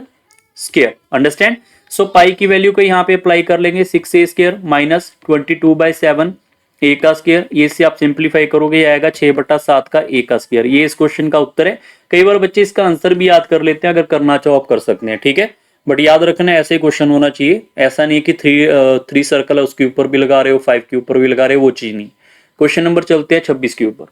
स्क्वायर। अंडरस्टैंड? सो पाई की वैल्यू को यहाँ पे अप्लाई कर लेंगे, 6a स्क्वायर माइनस 22/7 ए का स्क्वायर, ये से आप सिंप्लीफाई करोगे, ये आएगा 6/7 का ए का स्क्वायर। ये इस क्वेश्चन का उत्तर है। कई बार बच्चे इसका आंसर भी याद कर लेते हैं, अगर करना चाहो आप कर सकते हैं। ठीक है, बट याद रखना ऐसे क्वेश्चन होना चाहिए, ऐसा नहीं कि 3 सर्कल है उसके ऊपर भी लगा रहे हो, 5 के ऊपर भी लगा रहे हो, वो चीज नहीं। क्वेश्चन नंबर चलते हैं 26 के ऊपर।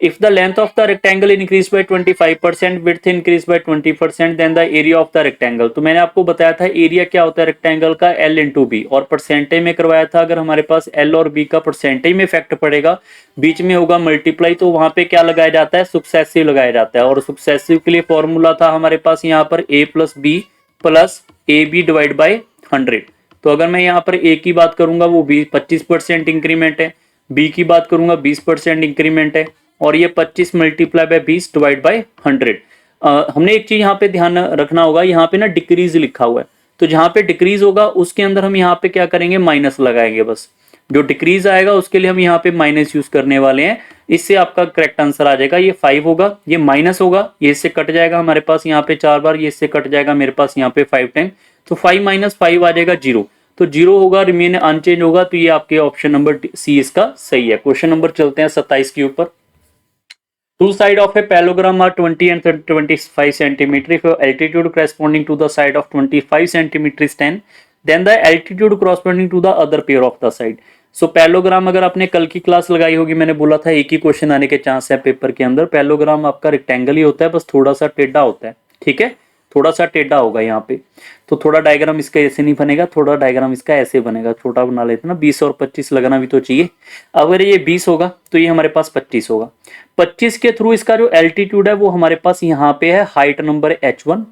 If the length of the rectangle increase by 25%, width increase by 20%, then the area of the rectangle। तो मैंने आपको बताया था एरिया क्या होता है रेक्टेंगल का, L इंटू बी, और परसेंटेज में करवाया था। अगर हमारे पास L और B का परसेंटेज में इफेक्ट पड़ेगा, बीच में होगा मल्टीप्लाई, तो वहां पे क्या लगाया जाता है? सुक्सेसिव लगाया जाता है। और सुक्सेसिव के लिए फॉर्मूला था हमारे पास यहाँ पर a plus B plus A B divide by 100। तो अगर मैं यहाँ पर a की बात करूंगा वो 25% इंक्रीमेंट है, b की बात करूंगा 20% इंक्रीमेंट है, और ये 25 मल्टीप्लाई बाय 20 डिवाइड बाय 100। हमने एक चीज यहाँ पे ध्यान रखना होगा, यहाँ पे ना डिक्रीज लिखा हुआ है, तो जहाँ पे डिक्रीज होगा उसके अंदर हम यहाँ पे क्या करेंगे? माइनस लगाएंगे। बस जो डिक्रीज आएगा उसके लिए हम यहाँ पे माइनस यूज करने वाले हैं। इससे आपका करेक्ट आंसर आ जाएगा, ये 5 होगा, ये माइनस होगा, ये इससे कट जाएगा हमारे पास यहाँ पे 4 बार, ये इससे कट जाएगा मेरे पास यहाँ पे 5 टाइम, तो 5 माइनस 5 आ जाएगा 0, तो 0 होगा, रिमेन अनचेंज होगा। तो ये आपके ऑप्शन नंबर सी इसका सही है। क्वेश्चन नंबर चलते हैं 27 के ऊपर। Two sides of a parallelogram are 20 and 25 centimeter. If your altitude corresponding to the side of 25 centimeter is 10, then the altitude corresponding to the other pair of the side. So parallelogram अगर आपने कल की class लगाई होगी, मैंने बोला था एक ही क्वेश्चन आने के चांस है पेपर के अंदर। पैरेललोग्राम आपका रेक्टेंगल ही होता है, बस थोड़ा सा टेढ़ा होता है। ठीक है, थोड़ा सा टेढ़ा होगा यहाँ पे, तो थोड़ा डायग्राम इसका ऐसे नहीं बनेगा, थोड़ा डायग्राम इसका ऐसे बनेगा, छोटा बना लेते हैं ना। 20 और 25 लगना भी तो चाहिए। अगर ये 20 होगा तो ये हमारे पास 25 होगा। 25 के थ्रू इसका जो एल्टीट्यूड है वो हमारे पास यहाँ पे है, हाइट नंबर h1,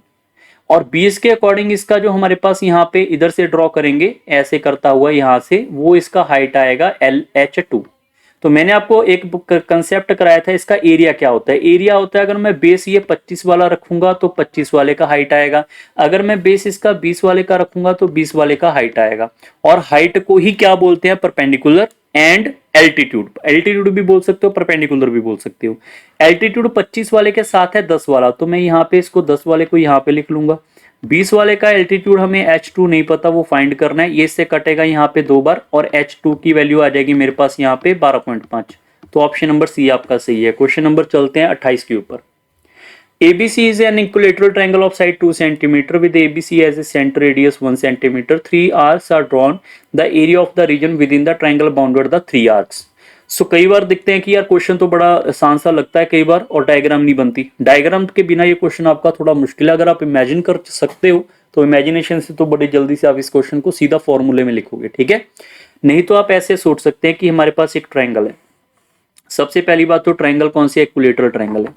और 20 के अकॉर्डिंग इसका जो हमारे पास यहाँ पे इधर से ड्रॉ करेंगे ऐसे करता हुआ यहाँ से, वो इसका हाइट आएगा LH2। तो मैंने आपको एक कंसेप्ट कराया था, इसका एरिया क्या होता है। एरिया होता है अगर मैं बेस ये 25 वाला रखूंगा तो 25 वाले का हाइट आएगा, अगर मैं बेस इसका 20 वाले का रखूंगा तो 20 वाले का हाइट आएगा। और हाइट को ही क्या बोलते हैं, परपेंडिकुलर एंड एल्टीट्यूड। एल्टीट्यूड भी बोल सकते हो, परपेंडिकुलर भी बोल सकते हो। एल्टीट्यूड 25 वाले के साथ है 10 वाला, तो मैं यहाँ पे इसको 10 वाले को यहाँ पे लिख लूंगा। 20 वाले का एल्टीट्यूड हमें H2 नहीं पता, वो फाइंड करना है। ये इससे कटेगा यहाँ पे 2 बार और H2 की वैल्यू आ जाएगी मेरे पास यहाँ पे 12.5। तो ऑप्शन नंबर सी आपका सही है। क्वेश्चन नंबर चलते हैं 28 के ऊपर। ABC is an equilateral triangle of side 2 cm with ABC as a center radius 1 cm. 3 arcs are drawn. The area of the region within the triangle bounded the 3 arcs. सो कई बार दिखते हैं कि यार question तो बड़ा आसान सा लगता है कई बार, और डायग्राम नहीं बनती। डायग्राम के बिना ये क्वेश्चन आपका थोड़ा मुश्किल है। अगर आप इमेजिन कर सकते हो तो इमेजिनेशन से तो बड़ी जल्दी से आप इस क्वेश्चन को सीधा फॉर्मूले में लिखोगे, ठीक है। नहीं तो आप ऐसे सोच सकते हैं कि हमारे पास एक ट्राइंगल है। सबसे पहली बात तो ट्राइंगल कौन सी है, इक्विलेटरल ट्राइंगल है,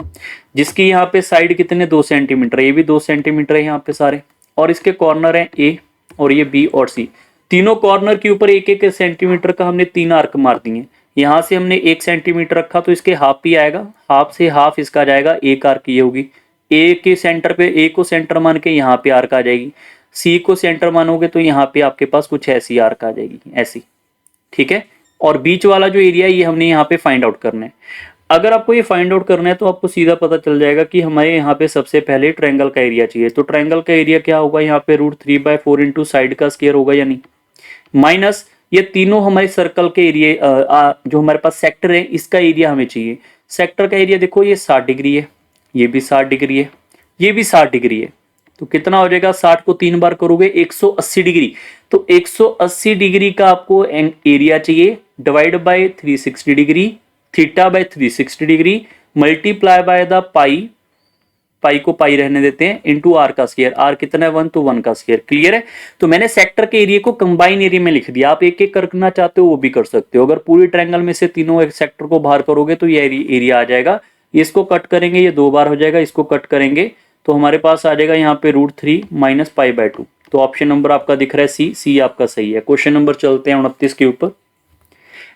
जिसकी यहाँ पे साइड कितने 2 सेंटीमीटर, ये भी 2 सेंटीमीटर है यहाँ पे सारे, और इसके कॉर्नर है A और ये B और C। तीनों कॉर्नर के ऊपर 1-1 सेंटीमीटर का हमने 3 आर्क मार दिए। यहाँ से हमने 1 सेंटीमीटर रखा तो इसके हाफ ही आएगा, हाफ से हाफ इसका जाएगा 1 आर्क ये होगी। A के सेंटर पे, A को सेंटर मान के यहाँ पे आर्क आ जाएगी, C को सेंटर मानोगे तो यहाँ पे आपके पास कुछ ऐसी आर्क आ जाएगी, ऐसी, ठीक है। और बीच वाला जो एरिया ये हमने यहाँ पे फाइंड आउट करना है। अगर आपको ये फाइंड आउट करना है तो आपको सीधा पता चल जाएगा कि हमारे यहाँ पे सबसे पहले ट्रायंगल का एरिया चाहिए। तो ट्रायंगल का एरिया क्या होगा, यहाँ पे √3/4 इंटू साइड का स्क्वायर होगा या नहीं, माइनस ये तीनों हमारे सर्कल के एरिया जो हमारे पास सेक्टर है इसका एरिया हमें चाहिए। सेक्टर का एरिया देखो ये 60 डिग्री है, ये भी 60 डिग्री है, ये भी 60 डिग्री है। तो कितना हो जाएगा, 60 को 3 बार करोगे 180 डिग्री। तो 180 डिग्री का आपको एरिया चाहिए, divide by 360 degree, theta by 360 degree, multiply by the pi, pi को पाई रहने देते हैं, इनटू आर का स्क्वायर। आर कितना है 1, तो 1 का स्क्वायर। क्लियर है। तो मैंने सेक्टर के एरिया को कंबाइन एरिया में लिख दिया। आप एक एक करना चाहते हो वो भी कर सकते हो। अगर पूरी ट्रायंगल में से तीनों एक सेक्टर को बाहर करोगे तो ये एरिया आ जाएगा। इसको कट करेंगे ये 2 बार हो जाएगा, इसको कट करेंगे तो हमारे पास आ जाएगा यहाँ पे √3 माइनस π/2। तो ऑप्शन नंबर आपका दिख रहा है सी आपका सही है। क्वेश्चन नंबर चलते हैं 29 के ऊपर।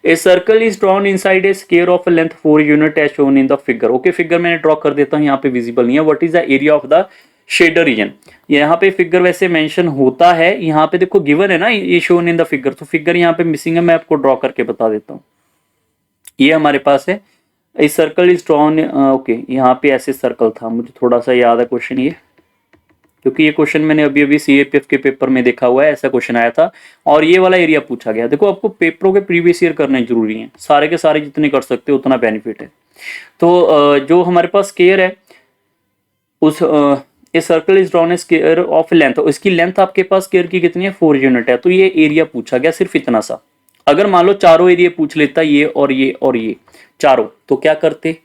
A circle is drawn inside a square of length 4 unit as shown in the figure. Okay, figure मैंने ड्रॉ कर देता हूँ, यहाँ पे विजिबल नहीं है। What is the area of the shaded region. यहाँ पे फिगर वैसे मेंशन होता है, यहाँ पे देखो गिवन है ना ये शोन इन द फिगर, तो फिगर यहाँ पे मिसिंग है, मैं आपको ड्रॉ करके बता देता हूँ। ये हमारे पास है ए सर्कल इज ड्रॉन। ओके, यहाँ पे ऐसे सर्कल था, मुझे थोड़ा सा याद है क्वेश्चन ये, क्योंकि ये क्वेश्चन मैंने अभी अभी CAPF के पेपर में देखा हुआ है, ऐसा क्वेश्चन आया था और ये वाला एरिया पूछा गया। देखो आपको पेपरों के प्रीवियस ईयर करने जरूरी हैं, सारे के सारे जितने कर सकते हो उतना बेनिफिट है। तो जो हमारे पास स्क्वायर है उस ए circle is drawn A square of length, इसकी लेंथ आपके पास स्क्वायर की कितनी है 4 यूनिट है। तो ये एरिया पूछा गया सिर्फ इतना सा। अगर मान लो चारों एरिया पूछ लेता, ये और ये और ये चारों, तो क्या करते,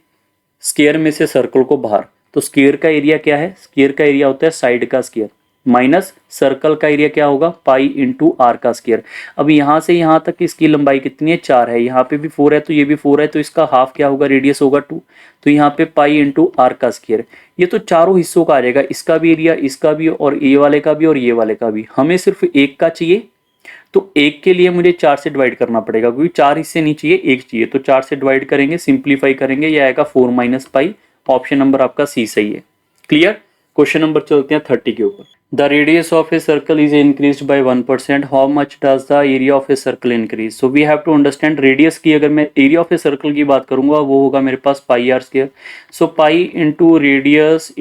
स्क्वायर में से सर्कल को बाहर। तो स्क्वायर का एरिया क्या है, स्क्वायर का एरिया होता है साइड का स्क्वायर, माइनस सर्कल का एरिया क्या होगा पाई इंटू आर का स्क्वायर। अब यहाँ से यहाँ तक इसकी लंबाई कितनी है 4 है, यहाँ पे भी 4 है तो ये भी 4 है, तो इसका हाफ क्या होगा, रेडियस होगा 2। तो यहाँ पे पाई इंटू आर का स्क्वायर। ये तो चारों हिस्सों का आ जाएगा, इसका भी एरिया, इसका भी, और ये वाले का भी और ये वाले का भी। हमें सिर्फ एक का चाहिए, तो एक के लिए मुझे 4 से डिवाइड करना पड़ेगा, क्योंकि 4 हिस्से नहीं चाहिए, एक चाहिए। तो 4 से डिवाइड करेंगे, सिंप्लीफाई करेंगे, ये आएगा 4 माइनस पाई। ऑप्शन नंबर आपका सी सही है। क्लियर। क्वेश्चन नंबर चलते हैं 30 के ऊपर। The radius of a circle is increased by 1%, how much does the area of a circle increase. So we have to understand radius की, अगर मैं एरिया ऑफ ए सर्कल की बात करूंगा वो होगा मेरे पास pi are square. So pi into radius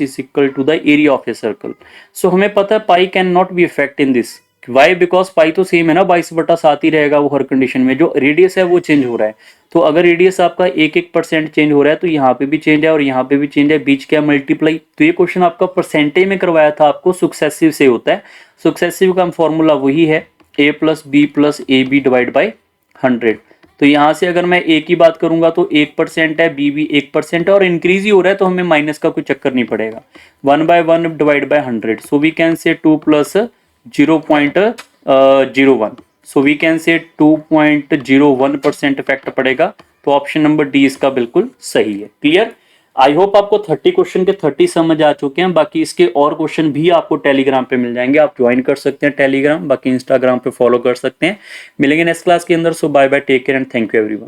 is equal to the area of a circle. So हमें पता है pi can not be effect in this. Why, because pi तो सेम है ना, 22/7 ही रहेगा वो हर कंडीशन में। जो रेडियस है वो चेंज हो रहा है, तो अगर रेडियस आपका 1% चेंज हो रहा है तो यहाँ पे भी चेंज है और यहाँ पे भी चेंज है, बीच क्या मल्टीप्लाई। तो ये क्वेश्चन आपका परसेंटेज में करवाया था, आपको सुक्सेसिव से होता है। सुक्सेसिव का फॉर्मूला वही है a + b + ab divide by 100। तो यहाँ से अगर मैं a की बात करूंगा तो 1% है, b भी 1% है और इंक्रीज ही हो रहा है, तो हमें माइनस का कोई चक्कर नहीं पड़ेगा। 1/1 divide by 100, so we can say 2 + 0.01, so we can से 2.01% इफेक्ट पड़ेगा। तो ऑप्शन नंबर डी इसका बिल्कुल सही है। क्लियर। आई होप आपको 30 क्वेश्चन के 30 समझ आ चुके हैं। बाकी इसके और क्वेश्चन भी आपको टेलीग्राम पे मिल जाएंगे, आप ज्वाइन कर सकते हैं टेलीग्राम, बाकी इंस्टाग्राम पे फॉलो कर सकते हैं। मिलेंगे नेक्स्ट क्लास के अंदर। So bye bye, take care and thank you everyone.